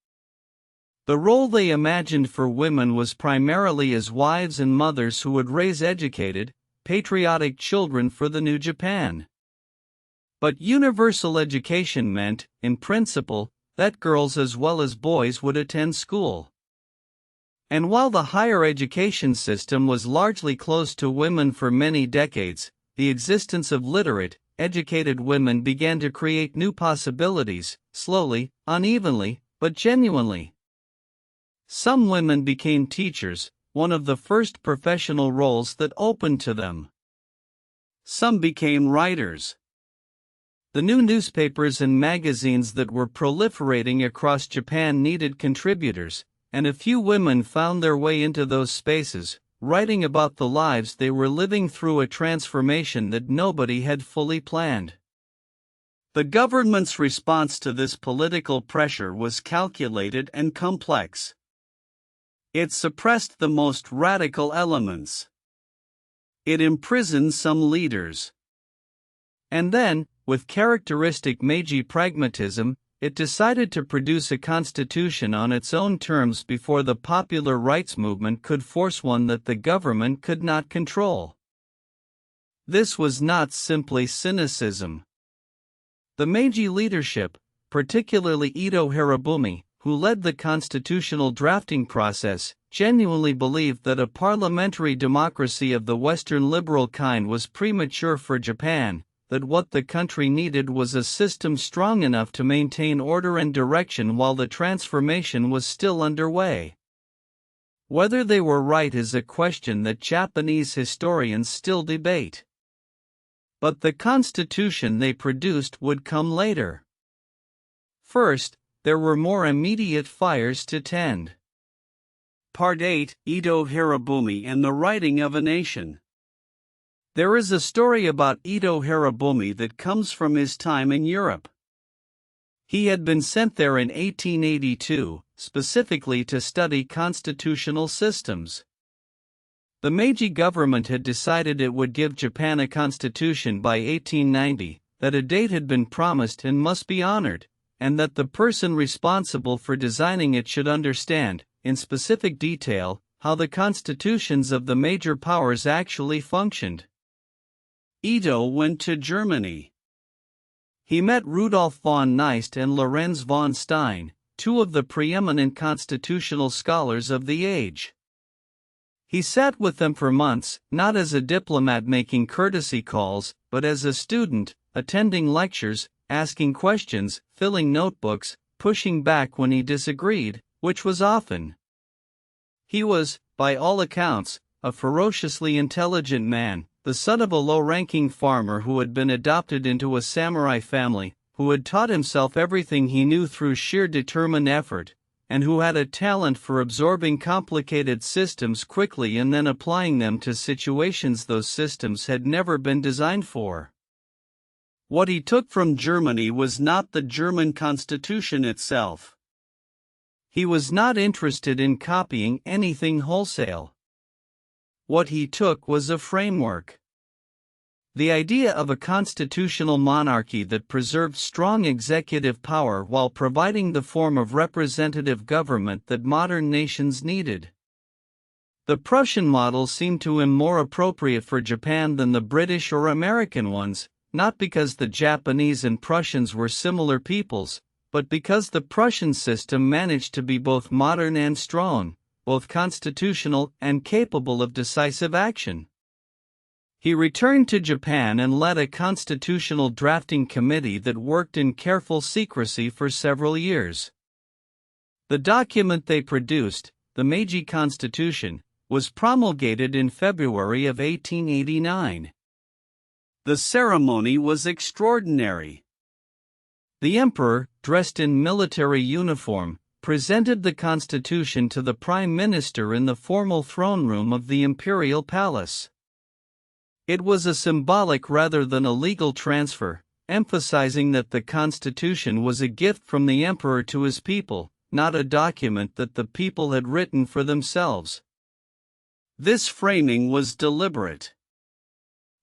The role they imagined for women was primarily as wives and mothers who would raise educated, patriotic children for the new Japan. But universal education meant, in principle, that girls as well as boys would attend school. And while the higher education system was largely closed to women for many decades, the existence of literate, educated women began to create new possibilities, slowly, unevenly, but genuinely. Some women became teachers, one of the first professional roles that opened to them. Some became writers. The new newspapers and magazines that were proliferating across Japan needed contributors, and a few women found their way into those spaces, writing about the lives they were living through a transformation that nobody had fully planned. The government's response to this political pressure was calculated and complex. It suppressed the most radical elements. It imprisoned some leaders. And then, with characteristic Meiji pragmatism, it decided to produce a constitution on its own terms before the popular rights movement could force one that the government could not control. This was not simply cynicism. The Meiji leadership, particularly Ito Hirobumi, who led the constitutional drafting process, genuinely believed that a parliamentary democracy of the Western liberal kind was premature for Japan, that what the country needed was a system strong enough to maintain order and direction while the transformation was still underway. Whether they were right is a question that Japanese historians still debate. But the constitution they produced would come later. First, there were more immediate fires to tend. Part 8: Ito Hirobumi and the Writing of a Nation. There is a story about Ito Hirobumi that comes from his time in Europe. He had been sent there in 1882, specifically to study constitutional systems. The Meiji government had decided it would give Japan a constitution by 1890, that a date had been promised and must be honored, and that the person responsible for designing it should understand, in specific detail, how the constitutions of the major powers actually functioned. Ito went to Germany. He met Rudolf von Neist and Lorenz von Stein, two of the preeminent constitutional scholars of the age. He sat with them for months, not as a diplomat making courtesy calls, but as a student, attending lectures, asking questions, filling notebooks, pushing back when he disagreed, which was often. He was, by all accounts, a ferociously intelligent man, the son of a low-ranking farmer who had been adopted into a samurai family, who had taught himself everything he knew through sheer determined effort, and who had a talent for absorbing complicated systems quickly and then applying them to situations those systems had never been designed for. What he took from Germany was not the German constitution itself. He was not interested in copying anything wholesale. What he took was a framework. The idea of a constitutional monarchy that preserved strong executive power while providing the form of representative government that modern nations needed. The Prussian model seemed to him more appropriate for Japan than the British or American ones, not because the Japanese and Prussians were similar peoples, but because the Prussian system managed to be both modern and strong, both constitutional and capable of decisive action. He returned to Japan and led a constitutional drafting committee that worked in careful secrecy for several years. The document they produced, the Meiji Constitution, was promulgated in February of 1889. The ceremony was extraordinary. The emperor, dressed in military uniform, presented the constitution to the prime minister in the formal throne room of the imperial palace. It was a symbolic rather than a legal transfer, emphasizing that the constitution was a gift from the emperor to his people, not a document that the people had written for themselves. This framing was deliberate.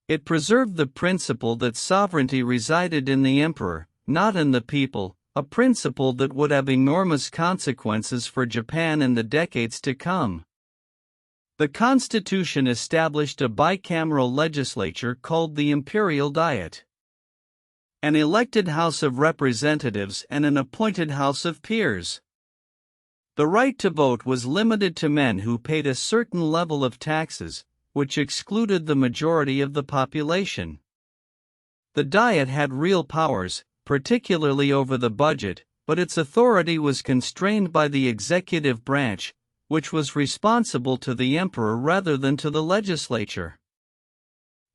It preserved the principle that sovereignty resided in the emperor, not in the people, a principle that would have enormous consequences for Japan in the decades to come. The Constitution established a bicameral legislature called the Imperial Diet, an elected House of Representatives and an appointed House of Peers. The right to vote was limited to men who paid a certain level of taxes, which excluded the majority of the population. The Diet had real powers, particularly over the budget, but its authority was constrained by the executive branch, which was responsible to the emperor rather than to the legislature.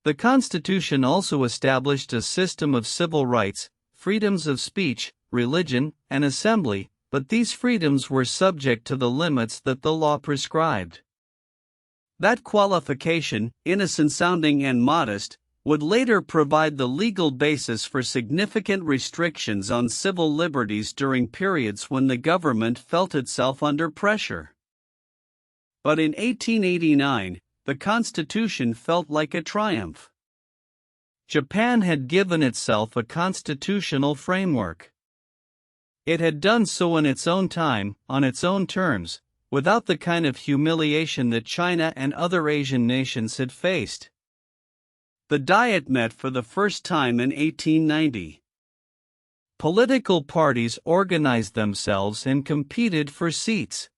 The Constitution also established a system of civil rights, freedoms of speech, religion, and assembly, but these freedoms were subject to the limits that the law prescribed. That qualification, innocent-sounding and modest, would later provide the legal basis for significant restrictions on civil liberties during periods when the government felt itself under pressure. But in 1889, the Constitution felt like a triumph. Japan had given itself a constitutional framework. It had done so in its own time, on its own terms, without the kind of humiliation that China and other Asian nations had faced. The Diet met for the first time in 1890. Political parties organized themselves and competed for seats.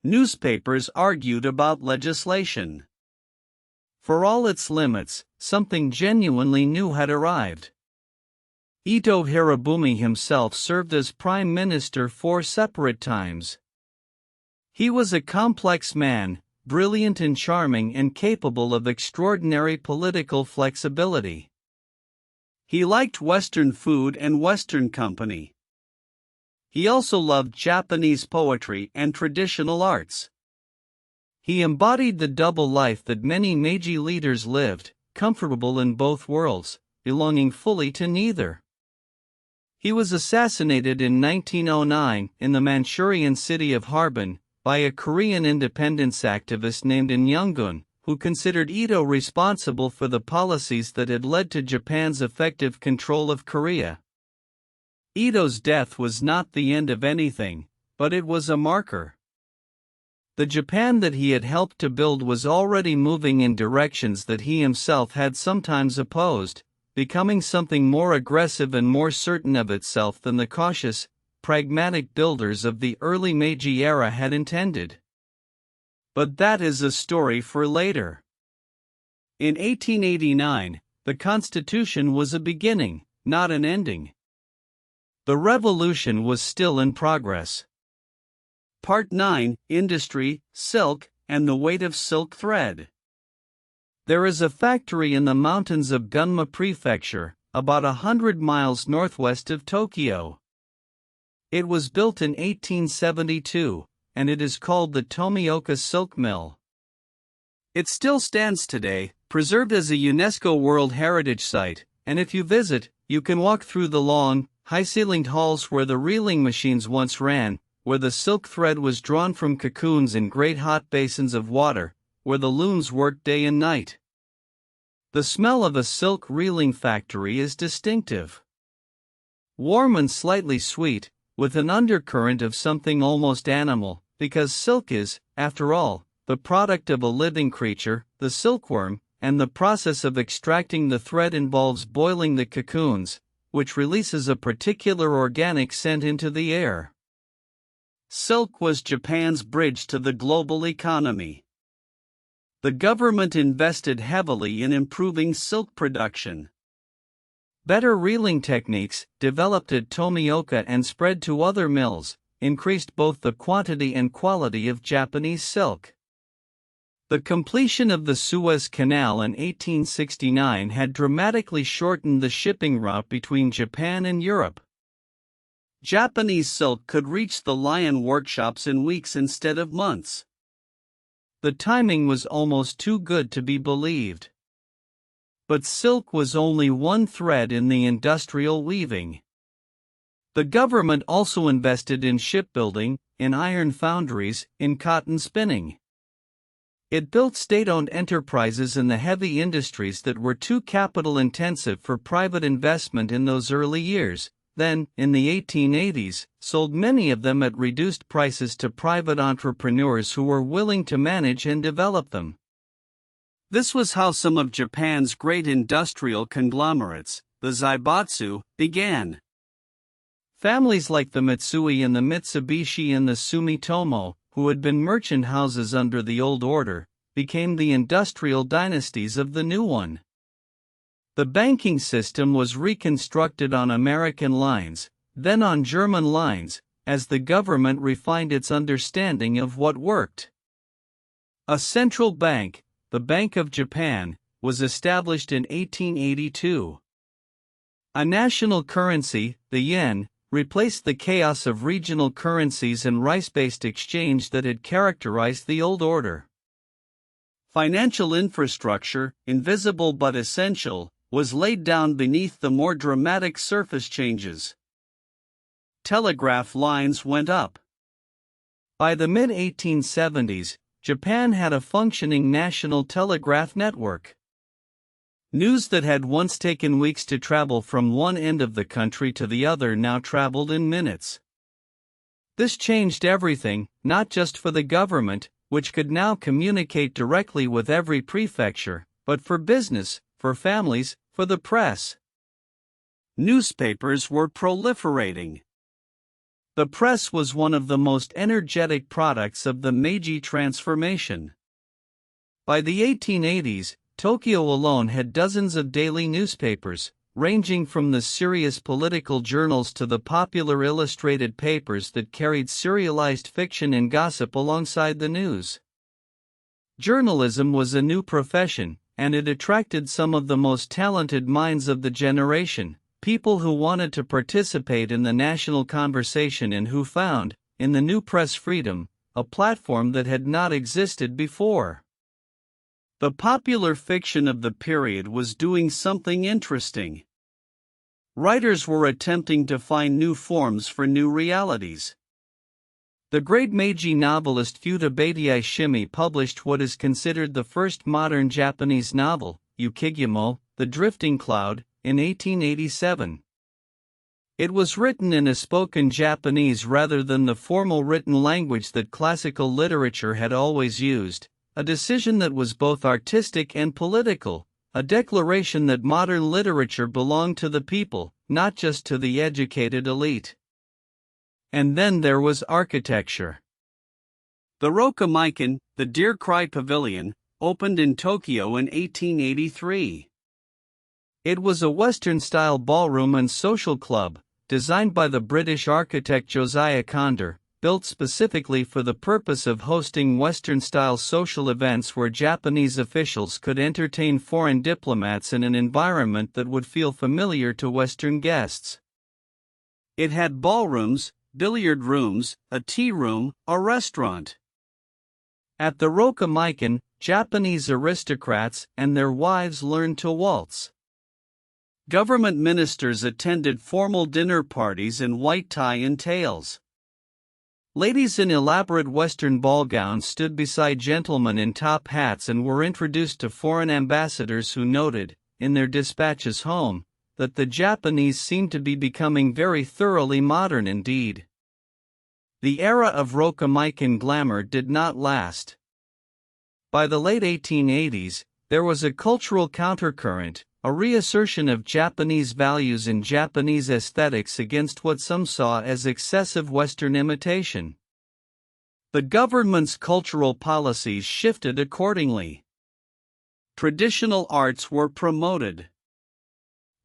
Newspapers argued about legislation. For all its limits, something genuinely new had arrived. Ito Hirobumi himself served as prime minister 4 separate times. He was a complex man, brilliant and charming and capable of extraordinary political flexibility. He liked Western food and Western company. He also loved Japanese poetry and traditional arts. He embodied the double life that many Meiji leaders lived, comfortable in both worlds, belonging fully to neither. He was assassinated in 1909 in the Manchurian city of Harbin by a Korean independence activist named In Young-gun, who considered Ito responsible for the policies that had led to Japan's effective control of Korea. Ito's death was not the end of anything, but it was a marker. The Japan that he had helped to build was already moving in directions that he himself had sometimes opposed, becoming something more aggressive and more certain of itself than the cautious, pragmatic builders of the early Meiji era had intended. But that is a story for later. In 1889, the Constitution was a beginning, not an ending. The revolution was still in progress. Part 9: Industry, Silk, and the Weight of Silk Thread. There is a factory in the mountains of Gunma Prefecture, about 100 miles northwest of Tokyo. It was built in 1872, and it is called the Tomioka Silk Mill. It still stands today, preserved as a UNESCO World Heritage Site, and if you visit, you can walk through the long, high-ceilinged halls where the reeling machines once ran, where the silk thread was drawn from cocoons in great hot basins of water, where the looms worked day and night. The smell of a silk reeling factory is distinctive. Warm and slightly sweet, with an undercurrent of something almost animal, because silk is, after all, the product of a living creature, the silkworm, and the process of extracting the thread involves boiling the cocoons, which releases a particular organic scent into the air. Silk was Japan's bridge to the global economy. The government invested heavily in improving silk production. Better reeling techniques, developed at Tomioka and spread to other mills, increased both the quantity and quality of Japanese silk. The completion of the Suez Canal in 1869 had dramatically shortened the shipping route between Japan and Europe. Japanese silk could reach the Lion workshops in weeks instead of months. The timing was almost too good to be believed. But silk was only one thread in the industrial weaving. The government also invested in shipbuilding, in iron foundries, in cotton spinning. It built state-owned enterprises in the heavy industries that were too capital-intensive for private investment in those early years, then, in the 1880s, sold many of them at reduced prices to private entrepreneurs who were willing to manage and develop them. This was how some of Japan's great industrial conglomerates, the Zaibatsu, began. Families like the Mitsui and the Mitsubishi and the Sumitomo, who had been merchant houses under the old order, became the industrial dynasties of the new one. The banking system was reconstructed on American lines, then on German lines, as the government refined its understanding of what worked. A central bank, the Bank of Japan, was established in 1882. A national currency, the yen, replaced the chaos of regional currencies and rice-based exchange that had characterized the old order. Financial infrastructure, invisible but essential, was laid down beneath the more dramatic surface changes. Telegraph lines went up. By the mid-1870s, Japan had a functioning national telegraph network. News that had once taken weeks to travel from one end of the country to the other now traveled in minutes. This changed everything, not just for the government, which could now communicate directly with every prefecture, but for business, for families, for the press. Newspapers were proliferating. The press was one of the most energetic products of the Meiji transformation. By the 1880s, Tokyo alone had dozens of daily newspapers, ranging from the serious political journals to the popular illustrated papers that carried serialized fiction and gossip alongside the news. Journalism was a new profession, and it attracted some of the most talented minds of the generation, people who wanted to participate in the national conversation and who found, in the new press freedom, a platform that had not existed before. The popular fiction of the period was doing something interesting. Writers were attempting to find new forms for new realities. The great Meiji novelist Futabeitai Shimi published what is considered the first modern Japanese novel, Yukigamo, The Drifting Cloud, in 1887. It was written in a spoken Japanese rather than the formal written language that classical literature had always used, a decision that was both artistic and political, a declaration that modern literature belonged to the people, not just to the educated elite. And then there was architecture. The Rokamaikan, the Deer Cry Pavilion, opened in Tokyo in 1883. It was a Western-style ballroom and social club, designed by the British architect Josiah Conder, built specifically for the purpose of hosting Western-style social events where Japanese officials could entertain foreign diplomats in an environment that would feel familiar to Western guests. It had ballrooms, billiard rooms, a tea room, a restaurant. At the Rokamaikan, Japanese aristocrats and their wives learned to waltz. Government ministers attended formal dinner parties in white tie and tails. Ladies in elaborate Western ball gowns stood beside gentlemen in top hats and were introduced to foreign ambassadors who noted, in their dispatches home, that the Japanese seemed to be becoming very thoroughly modern indeed. The era of Rokamaikan glamour did not last. By the late 1880s, there was a cultural countercurrent, a reassertion of Japanese values and Japanese aesthetics against what some saw as excessive Western imitation. The government's cultural policies shifted accordingly. Traditional arts were promoted.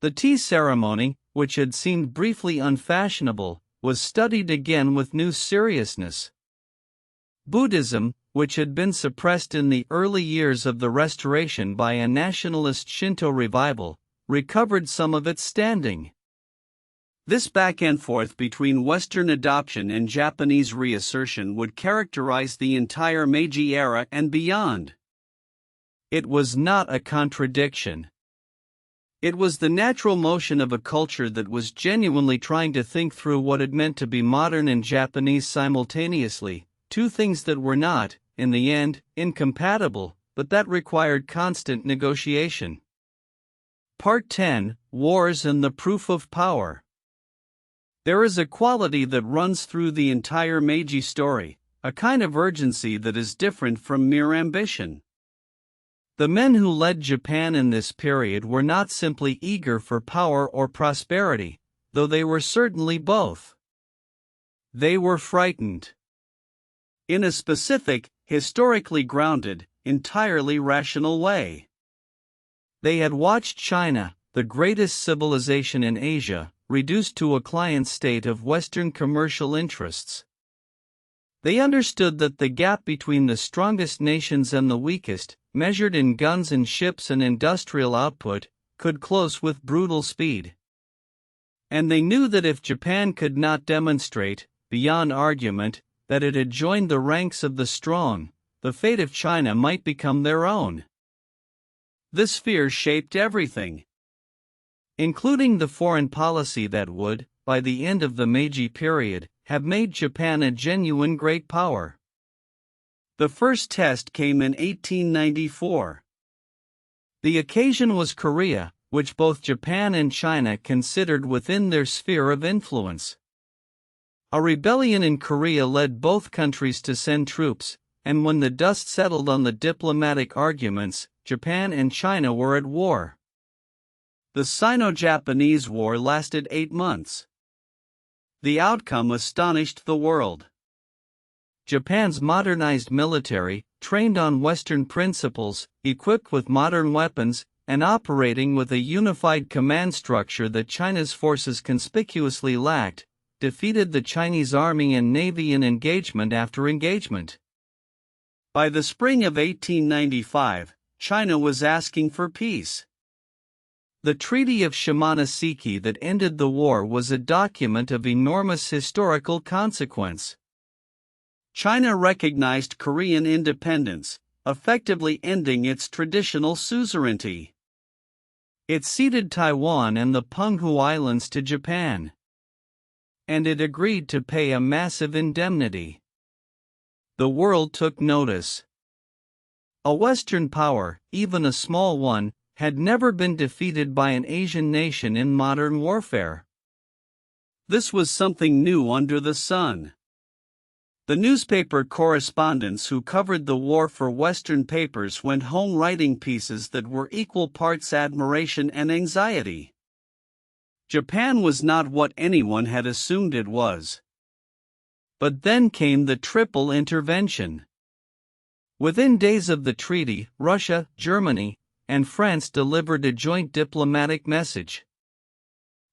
The tea ceremony, which had seemed briefly unfashionable, was studied again with new seriousness. Buddhism, which had been suppressed in the early years of the Restoration by a nationalist Shinto revival, recovered some of its standing. This back and forth between Western adoption and Japanese reassertion would characterize the entire Meiji era and beyond. It was not a contradiction. It was the natural motion of a culture that was genuinely trying to think through what it meant to be modern and Japanese simultaneously, two things that were not, in the end, incompatible, but that required constant negotiation. Part 10: Wars and the Proof of Power. There is a quality that runs through the entire Meiji story, a kind of urgency that is different from mere ambition. The men who led Japan in this period were not simply eager for power or prosperity, though they were certainly both. They were frightened. In a specific, historically grounded, entirely rational way. They had watched China, the greatest civilization in Asia, reduced to a client state of Western commercial interests. They understood that the gap between the strongest nations and the weakest, measured in guns and ships and industrial output, could close with brutal speed. And they knew that if Japan could not demonstrate, beyond argument, that it had joined the ranks of the strong, the fate of China might become their own. This fear shaped everything, including the foreign policy that would, by the end of the Meiji period, have made Japan a genuine great power. The first test came in 1894. The occasion was Korea, which both Japan and China considered within their sphere of influence. A rebellion in Korea led both countries to send troops, and when the dust settled on the diplomatic arguments, Japan and China were at war. The Sino-Japanese War lasted 8 months. The outcome astonished the world. Japan's modernized military, trained on Western principles, equipped with modern weapons, and operating with a unified command structure that China's forces conspicuously lacked, defeated the Chinese army and navy in engagement after engagement. By the spring of 1895, China was asking for peace. The Treaty of Shimonoseki that ended the war was a document of enormous historical consequence. China recognized Korean independence, effectively ending its traditional suzerainty. It ceded Taiwan and the Penghu Islands to Japan. And it agreed to pay a massive indemnity. The world took notice. A Western power, even a small one, had never been defeated by an Asian nation in modern warfare. This was something new under the sun. The newspaper correspondents who covered the war for Western papers went home writing pieces that were equal parts admiration and anxiety. Japan was not what anyone had assumed it was. But then came the triple intervention. Within days of the treaty, Russia, Germany, and France delivered a joint diplomatic message.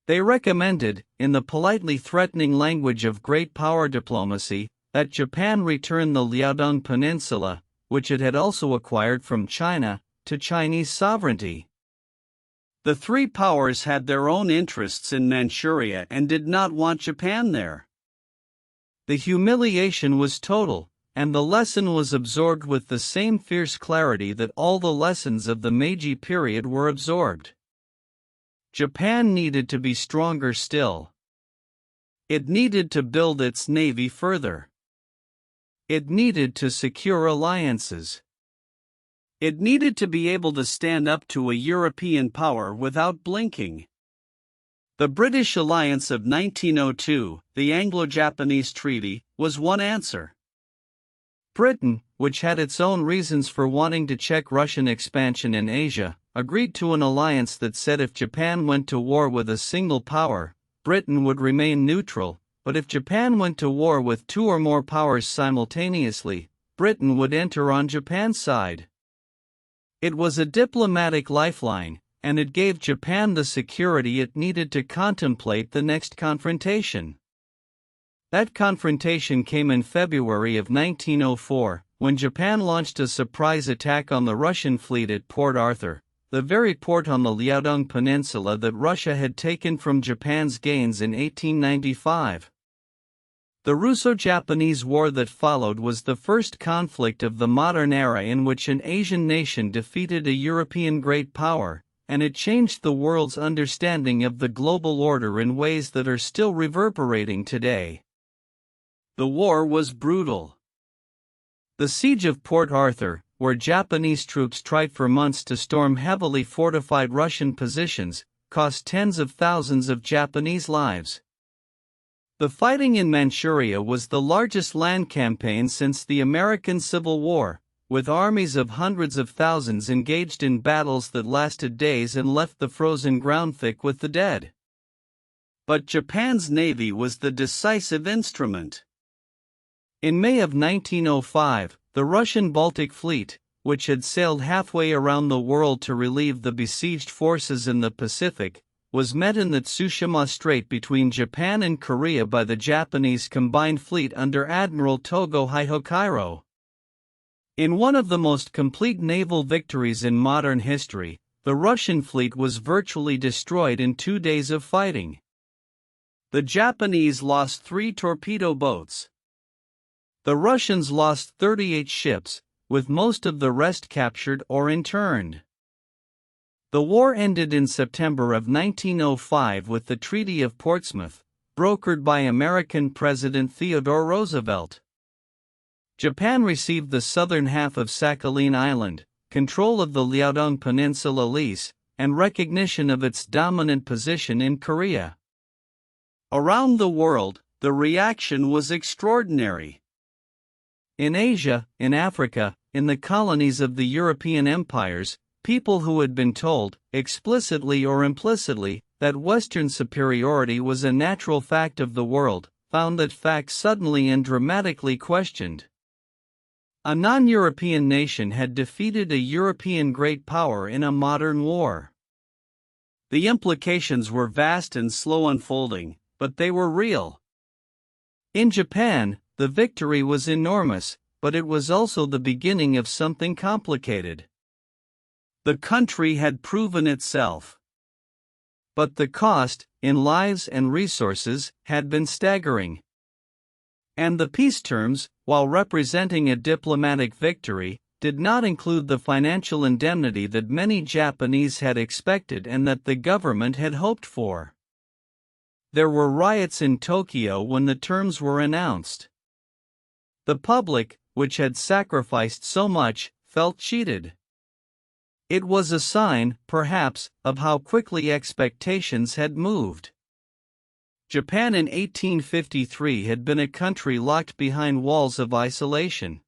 They recommended, in the politely threatening language of great power diplomacy, that Japan return the Liaodong Peninsula, which it had also acquired from China, to Chinese sovereignty. The three powers had their own interests in Manchuria and did not want Japan there. The humiliation was total, and the lesson was absorbed with the same fierce clarity that all the lessons of the Meiji period were absorbed. Japan needed to be stronger still. It needed to build its navy further. It needed to secure alliances. It needed to be able to stand up to a European power without blinking. The British alliance of 1902, the Anglo-Japanese Treaty, was one answer. Britain, which had its own reasons for wanting to check Russian expansion in Asia, agreed to an alliance that said if Japan went to war with a single power, Britain would remain neutral, but if Japan went to war with two or more powers simultaneously, Britain would enter on Japan's side. It was a diplomatic lifeline, and it gave Japan the security it needed to contemplate the next confrontation. That confrontation came in February of 1904, when Japan launched a surprise attack on the Russian fleet at Port Arthur, the very port on the Liaodong Peninsula that Russia had taken from Japan's gains in 1895. The Russo-Japanese War that followed was the first conflict of the modern era in which an Asian nation defeated a European great power, and it changed the world's understanding of the global order in ways that are still reverberating today. The war was brutal. The siege of Port Arthur, where Japanese troops tried for months to storm heavily fortified Russian positions, cost tens of thousands of Japanese lives. The fighting in Manchuria was the largest land campaign since the American Civil War, with armies of hundreds of thousands engaged in battles that lasted days and left the frozen ground thick with the dead. But Japan's navy was the decisive instrument. In May of 1905, the Russian Baltic Fleet, which had sailed halfway around the world to relieve the besieged forces in the Pacific, was met in the Tsushima Strait between Japan and Korea by the Japanese combined fleet under Admiral Togo Hihokairo. In one of the most complete naval victories in modern history, the Russian fleet was virtually destroyed in 2 days of fighting. The Japanese lost 3 torpedo boats. The Russians lost 38 ships, with most of the rest captured or interned. The war ended in September of 1905 with the Treaty of Portsmouth, brokered by American President Theodore Roosevelt. Japan received the southern half of Sakhalin Island, control of the Liaodong Peninsula lease, and recognition of its dominant position in Korea. Around the world, the reaction was extraordinary. In Asia, in Africa, in the colonies of the European empires, people who had been told, explicitly or implicitly, that Western superiority was a natural fact of the world, found that fact suddenly and dramatically questioned. A non-European nation had defeated a European great power in a modern war. The implications were vast and slow unfolding, but they were real. In Japan, the victory was enormous, but it was also the beginning of something complicated. The country had proven itself. But the cost, in lives and resources, had been staggering. And the peace terms, while representing a diplomatic victory, did not include the financial indemnity that many Japanese had expected and that the government had hoped for. There were riots in Tokyo when the terms were announced. The public, which had sacrificed so much, felt cheated. It was a sign, perhaps, of how quickly expectations had moved. Japan in 1853 had been a country locked behind walls of isolation.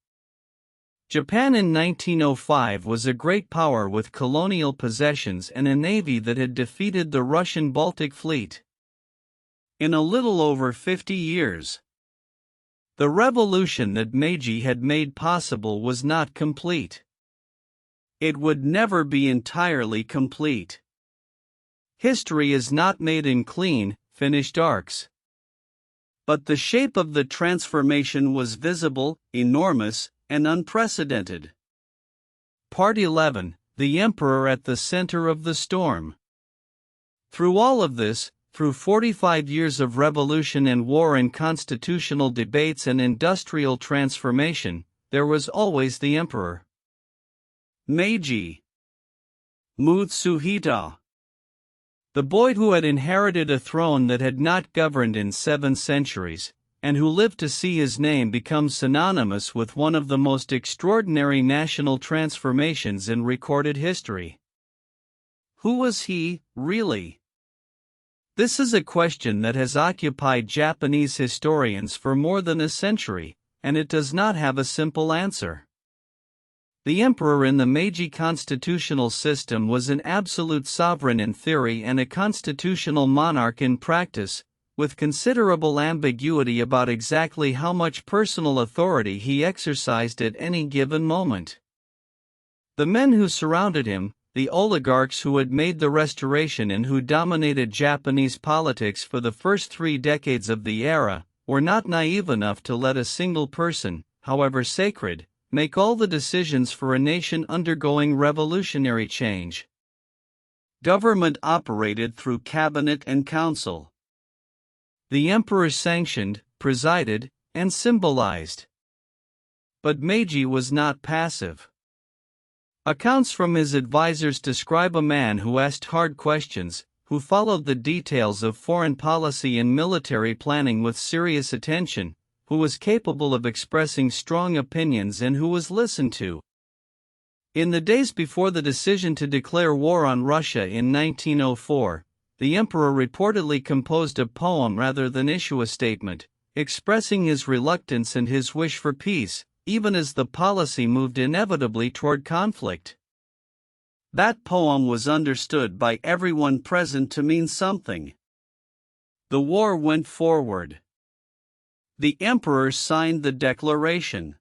Japan in 1905 was a great power with colonial possessions and a navy that had defeated the Russian Baltic Fleet. In a little over 50 years. The revolution that Meiji had made possible was not complete. It would never be entirely complete. History is not made in clean, finished arcs. But the shape of the transformation was visible, enormous, and unprecedented. Part 11: The Emperor at the Center of the Storm. Through all of this, through 45 years of revolution and war and constitutional debates and industrial transformation, there was always the emperor. Meiji Mutsuhito. The boy who had inherited a throne that had not governed in 7 centuries, and who lived to see his name become synonymous with one of the most extraordinary national transformations in recorded history. Who was he, really? This is a question that has occupied Japanese historians for more than a century, and it does not have a simple answer. The emperor in the Meiji constitutional system was an absolute sovereign in theory and a constitutional monarch in practice, with considerable ambiguity about exactly how much personal authority he exercised at any given moment. The men who surrounded him, the oligarchs who had made the restoration and who dominated Japanese politics for the first 3 decades of the era, were not naive enough to let a single person, however sacred, make all the decisions for a nation undergoing revolutionary change. Government operated through cabinet and council. The emperor sanctioned, presided, and symbolized. But Meiji was not passive. Accounts from his advisors describe a man who asked hard questions, who followed the details of foreign policy and military planning with serious attention, who was capable of expressing strong opinions and who was listened to. In the days before the decision to declare war on Russia in 1904, the emperor reportedly composed a poem rather than issue a statement, expressing his reluctance and his wish for peace, even as the policy moved inevitably toward conflict. That poem was understood by everyone present to mean something. The war went forward. The emperor signed the declaration.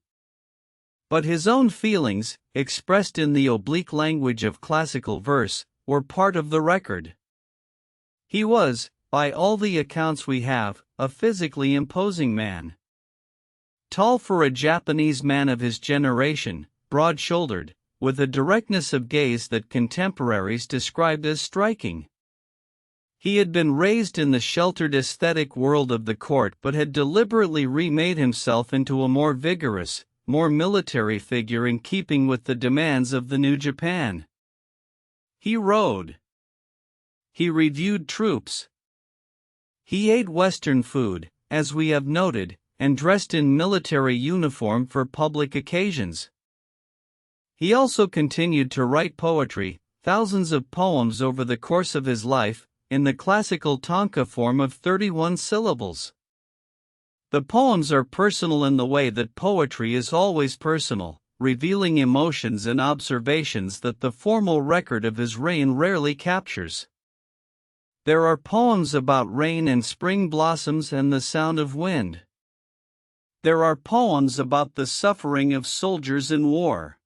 But his own feelings, expressed in the oblique language of classical verse, were part of the record. He was, by all the accounts we have, a physically imposing man. Tall for a Japanese man of his generation, broad-shouldered, with a directness of gaze that contemporaries described as striking. He had been raised in the sheltered aesthetic world of the court but had deliberately remade himself into a more vigorous, more military figure in keeping with the demands of the new Japan. He rode. He reviewed troops. He ate Western food, as we have noted, and dressed in military uniform for public occasions. He also continued to write poetry, thousands of poems over the course of his life, in the classical tanka form of 31 syllables. The poems are personal in the way that poetry is always personal, revealing emotions and observations that the formal record of his reign rarely captures. There are poems about rain and spring blossoms and the sound of wind. There are poems about the suffering of soldiers in war.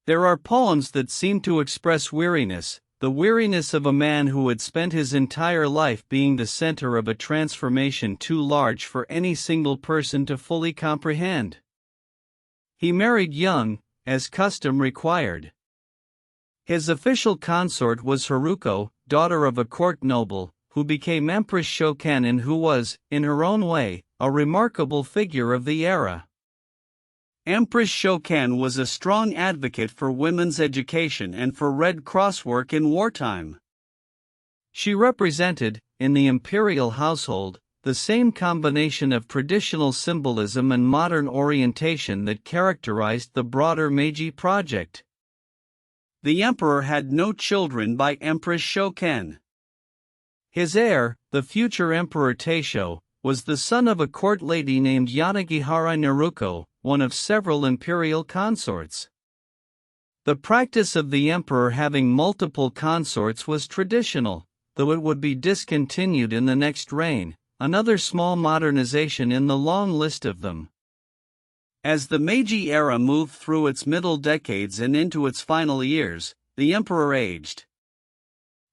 There are poems that seem to express weariness, the weariness of a man who had spent his entire life being the center of a transformation too large for any single person to fully comprehend. He married young, as custom required. His official consort was Haruko, daughter of a court noble, who became Empress Shoken and who was, in her own way, a remarkable figure of the era. Empress Shoken was a strong advocate for women's education and for Red Cross work in wartime. She represented, in the imperial household, the same combination of traditional symbolism and modern orientation that characterized the broader Meiji project. The emperor had no children by Empress Shoken. His heir, the future Emperor Taisho, was the son of a court lady named Yanagihara Naruko, one of several imperial consorts. The practice of the emperor having multiple consorts was traditional, though it would be discontinued in the next reign, another small modernization in the long list of them. As the Meiji era moved through its middle decades and into its final years, the emperor aged.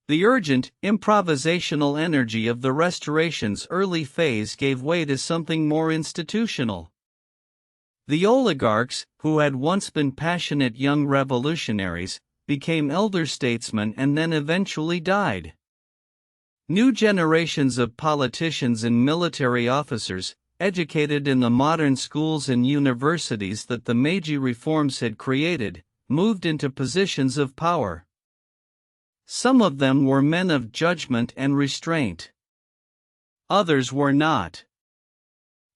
The urgent, improvisational energy of the Restoration's early phase gave way to something more institutional. The oligarchs, who had once been passionate young revolutionaries, became elder statesmen and then eventually died. New generations of politicians and military officers, educated in the modern schools and universities that the Meiji reforms had created, moved into positions of power. Some of them were men of judgment and restraint. Others were not.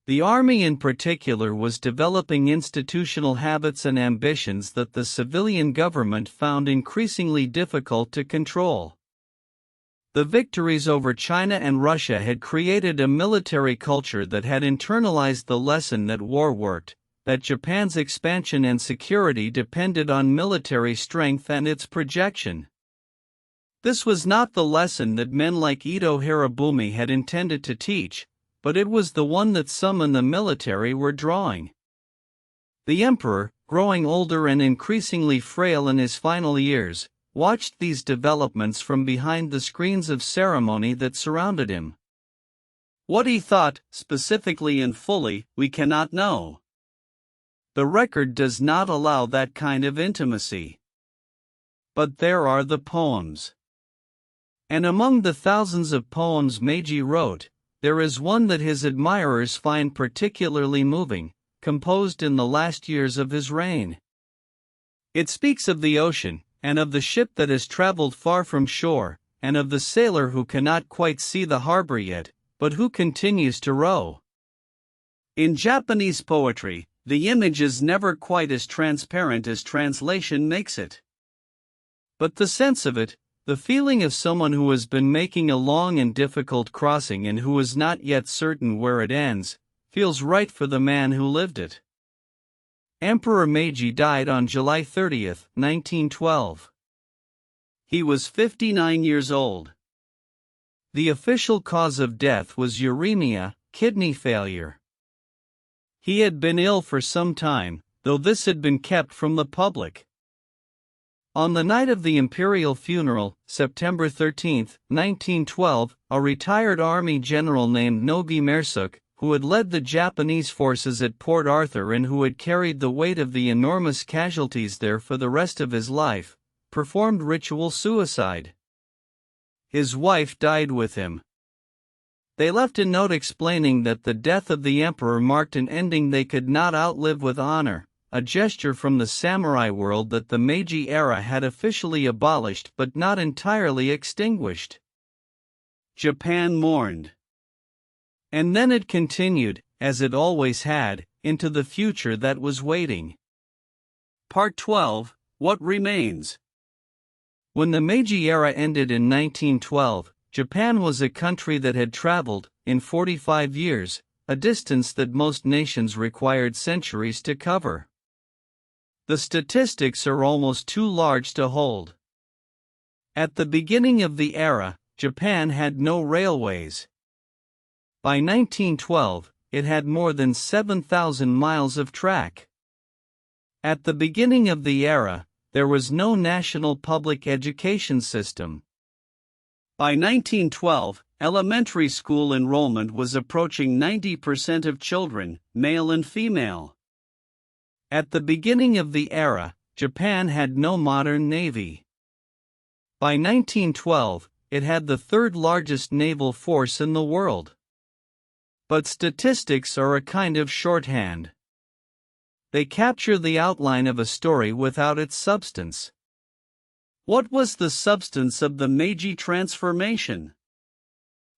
The army in particular was developing institutional habits and ambitions that the civilian government found increasingly difficult to control. The victories over China and Russia had created a military culture that had internalized the lesson that war worked, that Japan's expansion and security depended on military strength and its projection. This was not the lesson that men like Ito Hirobumi had intended to teach, but it was the one that some in the military were drawing. The emperor, growing older and increasingly frail in his final years, watched these developments from behind the screens of ceremony that surrounded him. What he thought, specifically and fully, we cannot know. The record does not allow that kind of intimacy. But there are the poems. And among the thousands of poems Meiji wrote, there is one that his admirers find particularly moving, composed in the last years of his reign. It speaks of the ocean, and of the ship that has traveled far from shore, and of the sailor who cannot quite see the harbor yet, but who continues to row. In Japanese poetry, the image is never quite as transparent as translation makes it. But the sense of it, the feeling of someone who has been making a long and difficult crossing and who is not yet certain where it ends, feels right for the man who lived it. Emperor Meiji died on July 30, 1912. He was 59 years old. The official cause of death was uremia, kidney failure. He had been ill for some time, though this had been kept from the public. On the night of the imperial funeral, September 13, 1912, a retired army general named Nogi Mersuk, who had led the Japanese forces at Port Arthur and who had carried the weight of the enormous casualties there for the rest of his life, performed ritual suicide. His wife died with him. They left a note explaining that the death of the emperor marked an ending they could not outlive with honor, a gesture from the samurai world that the Meiji era had officially abolished but not entirely extinguished. Japan mourned. And then it continued, as it always had, into the future that was waiting. Part 12, What Remains? When the Meiji era ended in 1912, Japan was a country that had traveled, in 45 years, a distance that most nations required centuries to cover. The statistics are almost too large to hold. At the beginning of the era, Japan had no railways. By 1912, it had more than 7,000 miles of track. At the beginning of the era, there was no national public education system. By 1912, elementary school enrollment was approaching 90% of children, male and female. At the beginning of the era, Japan had no modern navy. By 1912, it had the third largest naval force in the world. But statistics are a kind of shorthand. They capture the outline of a story without its substance. What was the substance of the Meiji transformation?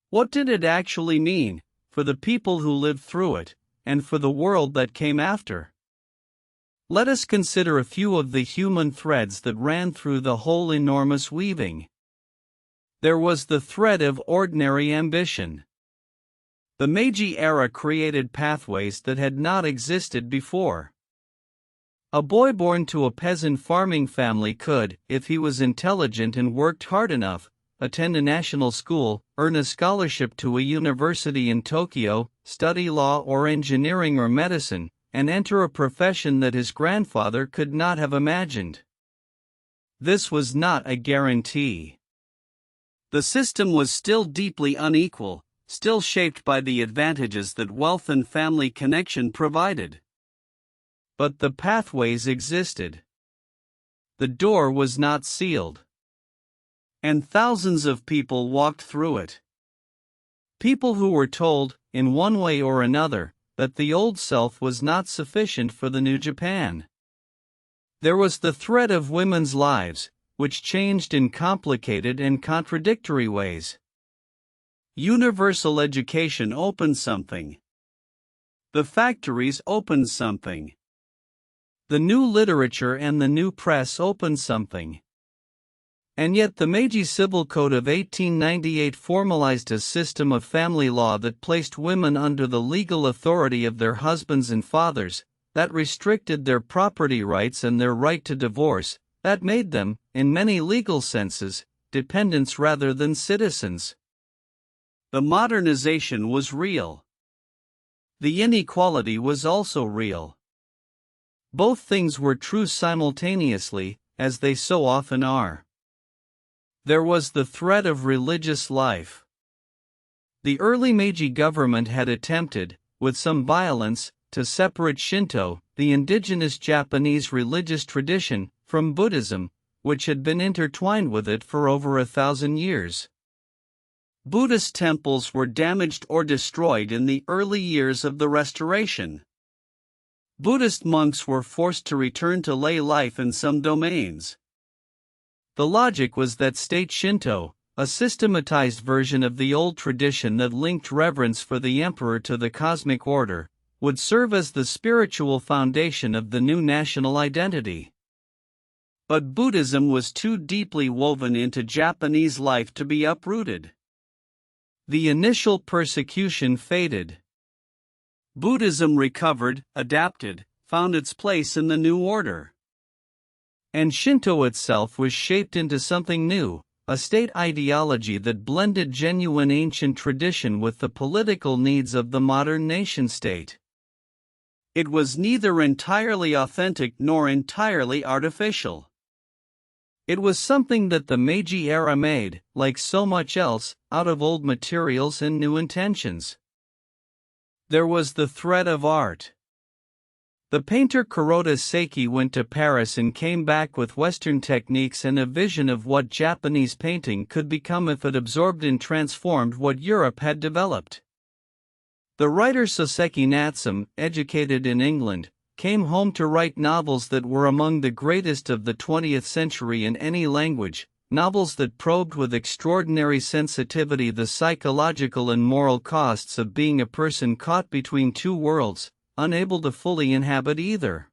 What did it actually mean, for the people who lived through it, and for the world that came after? Let us consider a few of the human threads that ran through the whole enormous weaving. There was the thread of ordinary ambition. The Meiji era created pathways that had not existed before. A boy born to a peasant farming family could, if he was intelligent and worked hard enough, attend a national school, earn a scholarship to a university in Tokyo, study law or engineering or medicine, and enter a profession that his grandfather could not have imagined. This was not a guarantee. The system was still deeply unequal, still shaped by the advantages that wealth and family connection provided. But the pathways existed. The door was not sealed. And thousands of people walked through it. People who were told, in one way or another, that the old self was not sufficient for the new Japan. There was the thread of women's lives, which changed in complicated and contradictory ways. Universal education opened something. The factories opened something. The new literature and the new press opened something. And yet the Meiji Civil Code of 1898 formalized a system of family law that placed women under the legal authority of their husbands and fathers, that restricted their property rights and their right to divorce, that made them, in many legal senses, dependents rather than citizens. The modernization was real. The inequality was also real. Both things were true simultaneously, as they so often are. There was the thread of religious life. The early Meiji government had attempted, with some violence, to separate Shinto, the indigenous Japanese religious tradition, from Buddhism, which had been intertwined with it for over 1,000 years. Buddhist temples were damaged or destroyed in the early years of the Restoration. Buddhist monks were forced to return to lay life in some domains. The logic was that state Shinto, a systematized version of the old tradition that linked reverence for the emperor to the cosmic order, would serve as the spiritual foundation of the new national identity. But Buddhism was too deeply woven into Japanese life to be uprooted. The initial persecution faded. Buddhism recovered, adapted, found its place in the new order. And Shinto itself was shaped into something new, a state ideology that blended genuine ancient tradition with the political needs of the modern nation-state. It was neither entirely authentic nor entirely artificial. It was something that the Meiji era made, like so much else, out of old materials and new intentions. There was the thread of art. The painter Kuroda Seiki went to Paris and came back with Western techniques and a vision of what Japanese painting could become if it absorbed and transformed what Europe had developed. The writer Soseki Natsume, educated in England, came home to write novels that were among the greatest of the 20th century in any language, novels that probed with extraordinary sensitivity the psychological and moral costs of being a person caught between two worlds, unable to fully inhabit either.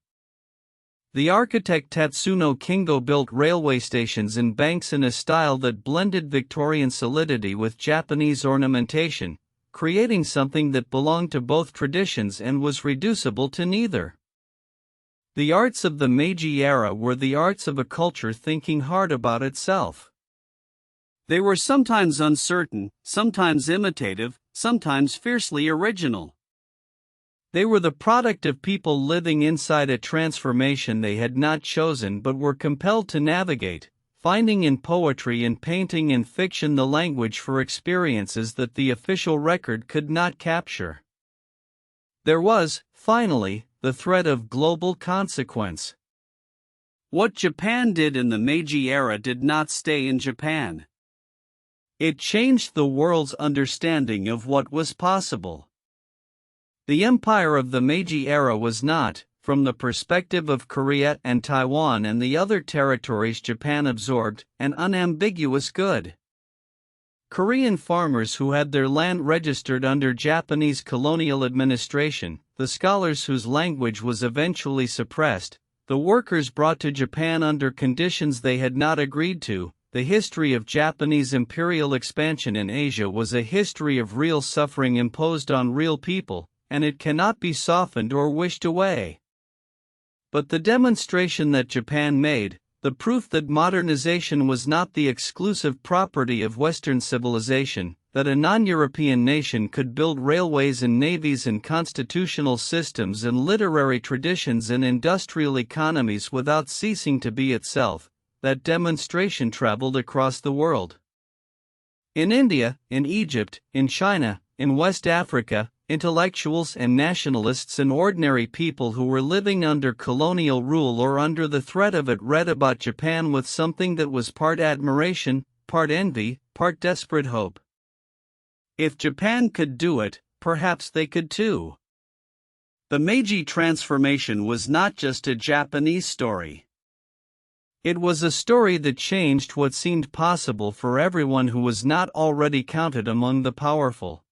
The architect Tatsuno Kingo built railway stations and banks in a style that blended Victorian solidity with Japanese ornamentation, creating something that belonged to both traditions and was reducible to neither. The arts of the Meiji era were the arts of a culture thinking hard about itself. They were sometimes uncertain, sometimes imitative, sometimes fiercely original. They were the product of people living inside a transformation they had not chosen but were compelled to navigate, finding in poetry and painting and fiction the language for experiences that the official record could not capture. There was, finally, the threat of global consequence. What Japan did in the Meiji era did not stay in Japan. It changed the world's understanding of what was possible. The empire of the Meiji era was not, from the perspective of Korea and Taiwan and the other territories Japan absorbed, an unambiguous good. Korean farmers who had their land registered under Japanese colonial administration, the scholars whose language was eventually suppressed, the workers brought to Japan under conditions they had not agreed to. The history of Japanese imperial expansion in Asia was a history of real suffering imposed on real people, and it cannot be softened or wished away. But the demonstration that Japan made, the proof that modernization was not the exclusive property of Western civilization, that a non-European nation could build railways and navies and constitutional systems and literary traditions and industrial economies without ceasing to be itself, that demonstration traveled across the world. In India, in Egypt, in China, in West Africa, intellectuals and nationalists and ordinary people who were living under colonial rule or under the threat of it read about Japan with something that was part admiration, part envy, part desperate hope. If Japan could do it, perhaps they could too. The Meiji transformation was not just a Japanese story. It was a story that changed what seemed possible for everyone who was not already counted among the powerful.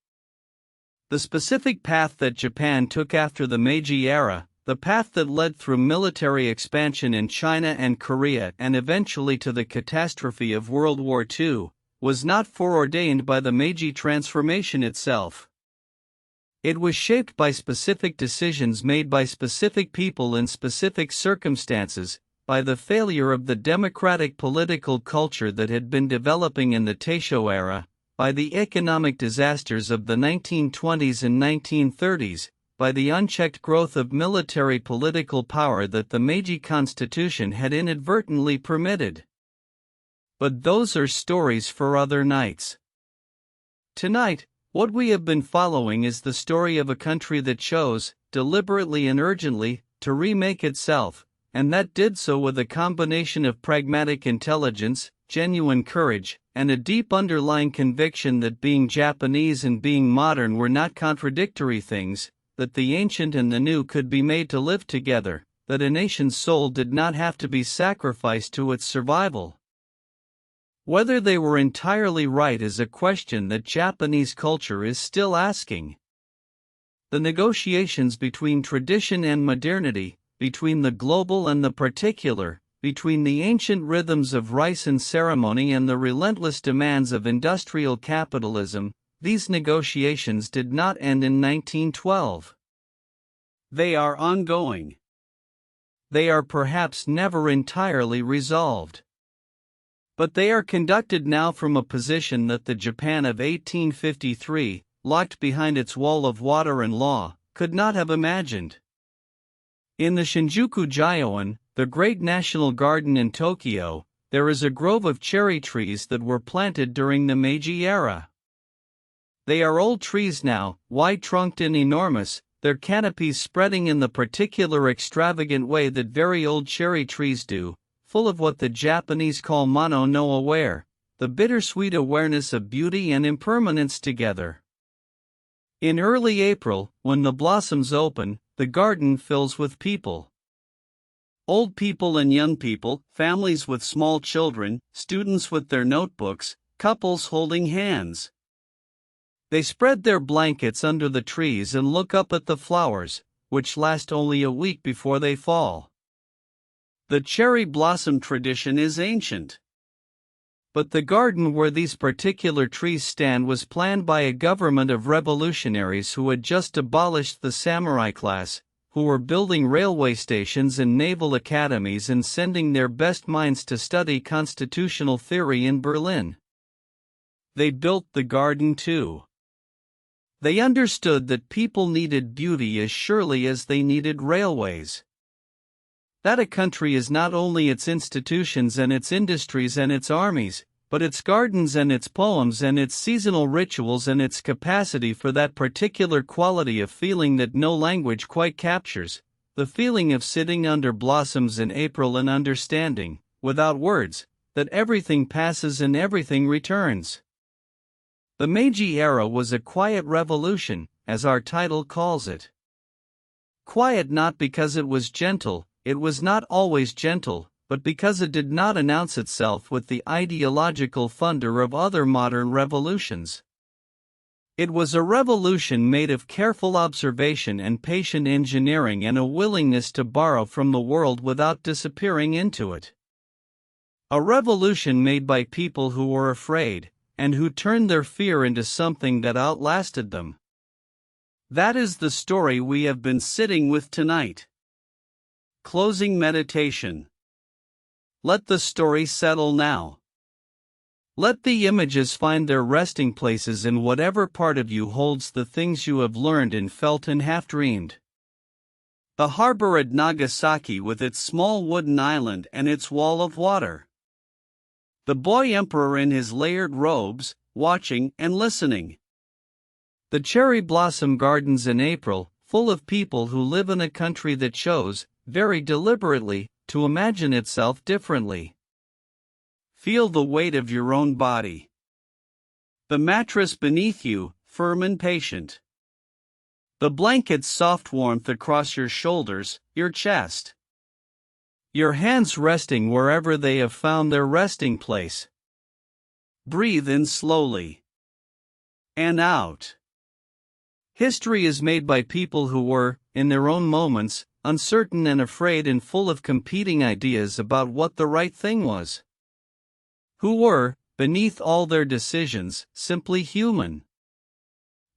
The specific path that Japan took after the Meiji era, the path that led through military expansion in China and Korea and eventually to the catastrophe of World War II, was not foreordained by the Meiji transformation itself. It was shaped by specific decisions made by specific people in specific circumstances, by the failure of the democratic political culture that had been developing in the Taisho era, by the economic disasters of the 1920s and 1930s, by the unchecked growth of military political power that the Meiji Constitution had inadvertently permitted. But those are stories for other nights. Tonight, what we have been following is the story of a country that chose, deliberately and urgently, to remake itself, and that did so with a combination of pragmatic intelligence, genuine courage, and a deep underlying conviction that being Japanese and being modern were not contradictory things, that the ancient and the new could be made to live together, that a nation's soul did not have to be sacrificed to its survival. Whether they were entirely right is a question that Japanese culture is still asking. The negotiations between tradition and modernity, between the global and the particular, between the ancient rhythms of rice and ceremony and the relentless demands of industrial capitalism, these negotiations did not end in 1912. They are ongoing. They are perhaps never entirely resolved. But they are conducted now from a position that the Japan of 1853, locked behind its wall of water and law, could not have imagined. In the Shinjuku Gyoen, the great national garden in Tokyo, there is a grove of cherry trees that were planted during the Meiji era. They are old trees now, wide-trunked and enormous, their canopies spreading in the particular extravagant way that very old cherry trees do, full of what the Japanese call mono no aware, the bittersweet awareness of beauty and impermanence together. In early April, when the blossoms open, the garden fills with people. Old people and young people, families with small children, students with their notebooks, couples holding hands. They spread their blankets under the trees and look up at the flowers, which last only a week before they fall. The cherry blossom tradition is ancient. But the garden where these particular trees stand was planned by a government of revolutionaries who had just abolished the samurai class, who were building railway stations and naval academies and sending their best minds to study constitutional theory in Berlin. They built the garden too. They understood that people needed beauty as surely as they needed railways. That a country is not only its institutions and its industries and its armies, but its gardens and its poems and its seasonal rituals and its capacity for that particular quality of feeling that no language quite captures, the feeling of sitting under blossoms in April and understanding, without words, that everything passes and everything returns. The Meiji era was a quiet revolution, as our title calls it. Quiet not because it was gentle, it was not always gentle, but because it did not announce itself with the ideological thunder of other modern revolutions. It was a revolution made of careful observation and patient engineering and a willingness to borrow from the world without disappearing into it. A revolution made by people who were afraid, and who turned their fear into something that outlasted them. That is the story we have been sitting with tonight. Closing meditation. Let the story settle now. Let the images find their resting places in whatever part of you holds the things you have learned and felt and half-dreamed. The harbor at Nagasaki with its small wooden island and its wall of water. The boy emperor in his layered robes, watching and listening. The cherry blossom gardens in April, full of people who live in a country that chose, very deliberately, to imagine itself differently. Feel the weight of your own body. The mattress beneath you, firm and patient. The blanket's soft warmth across your shoulders, your chest. Your hands resting wherever they have found their resting place. Breathe in slowly. And out. History is made by people who were, in their own moments, uncertain and afraid and full of competing ideas about what the right thing was. Who were, beneath all their decisions, simply human.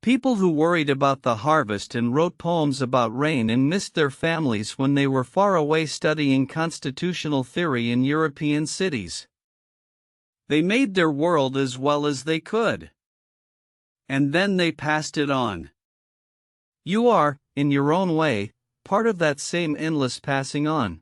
People who worried about the harvest and wrote poems about rain and missed their families when they were far away studying constitutional theory in European cities. They made their world as well as they could. And then they passed it on. You are, in your own way, part of that same endless passing on.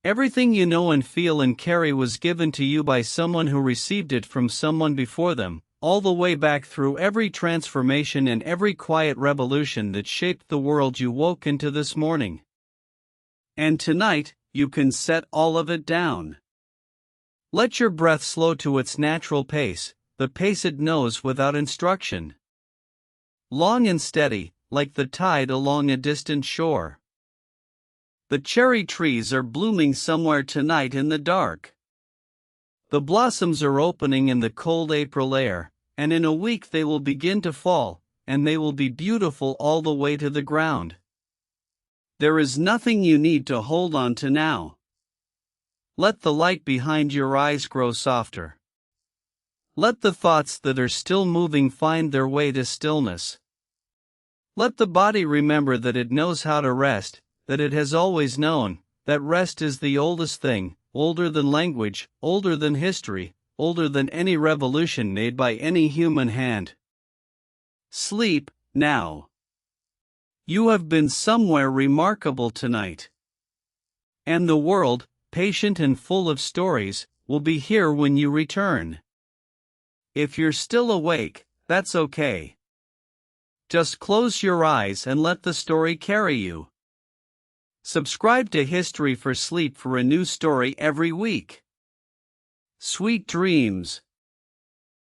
Everything you know and feel and carry was given to you by someone who received it from someone before them, all the way back through every transformation and every quiet revolution that shaped the world you woke into this morning. And tonight, you can set all of it down. Let your breath slow to its natural pace, the pace it knows without instruction. Long and steady, like the tide along a distant shore. The cherry trees are blooming somewhere tonight in the dark. The blossoms are opening in the cold April air, and in a week they will begin to fall, and they will be beautiful all the way to the ground. There is nothing you need to hold on to now. Let the light behind your eyes grow softer. Let the thoughts that are still moving find their way to stillness. Let the body remember that it knows how to rest, that it has always known, that rest is the oldest thing, older than language, older than history, older than any revolution made by any human hand. Sleep, now. You have been somewhere remarkable tonight. And the world, patient and full of stories, will be here when you return. If you're still awake, that's okay. Just close your eyes and let the story carry you. Subscribe to History for Sleep for a new story every week. Sweet dreams.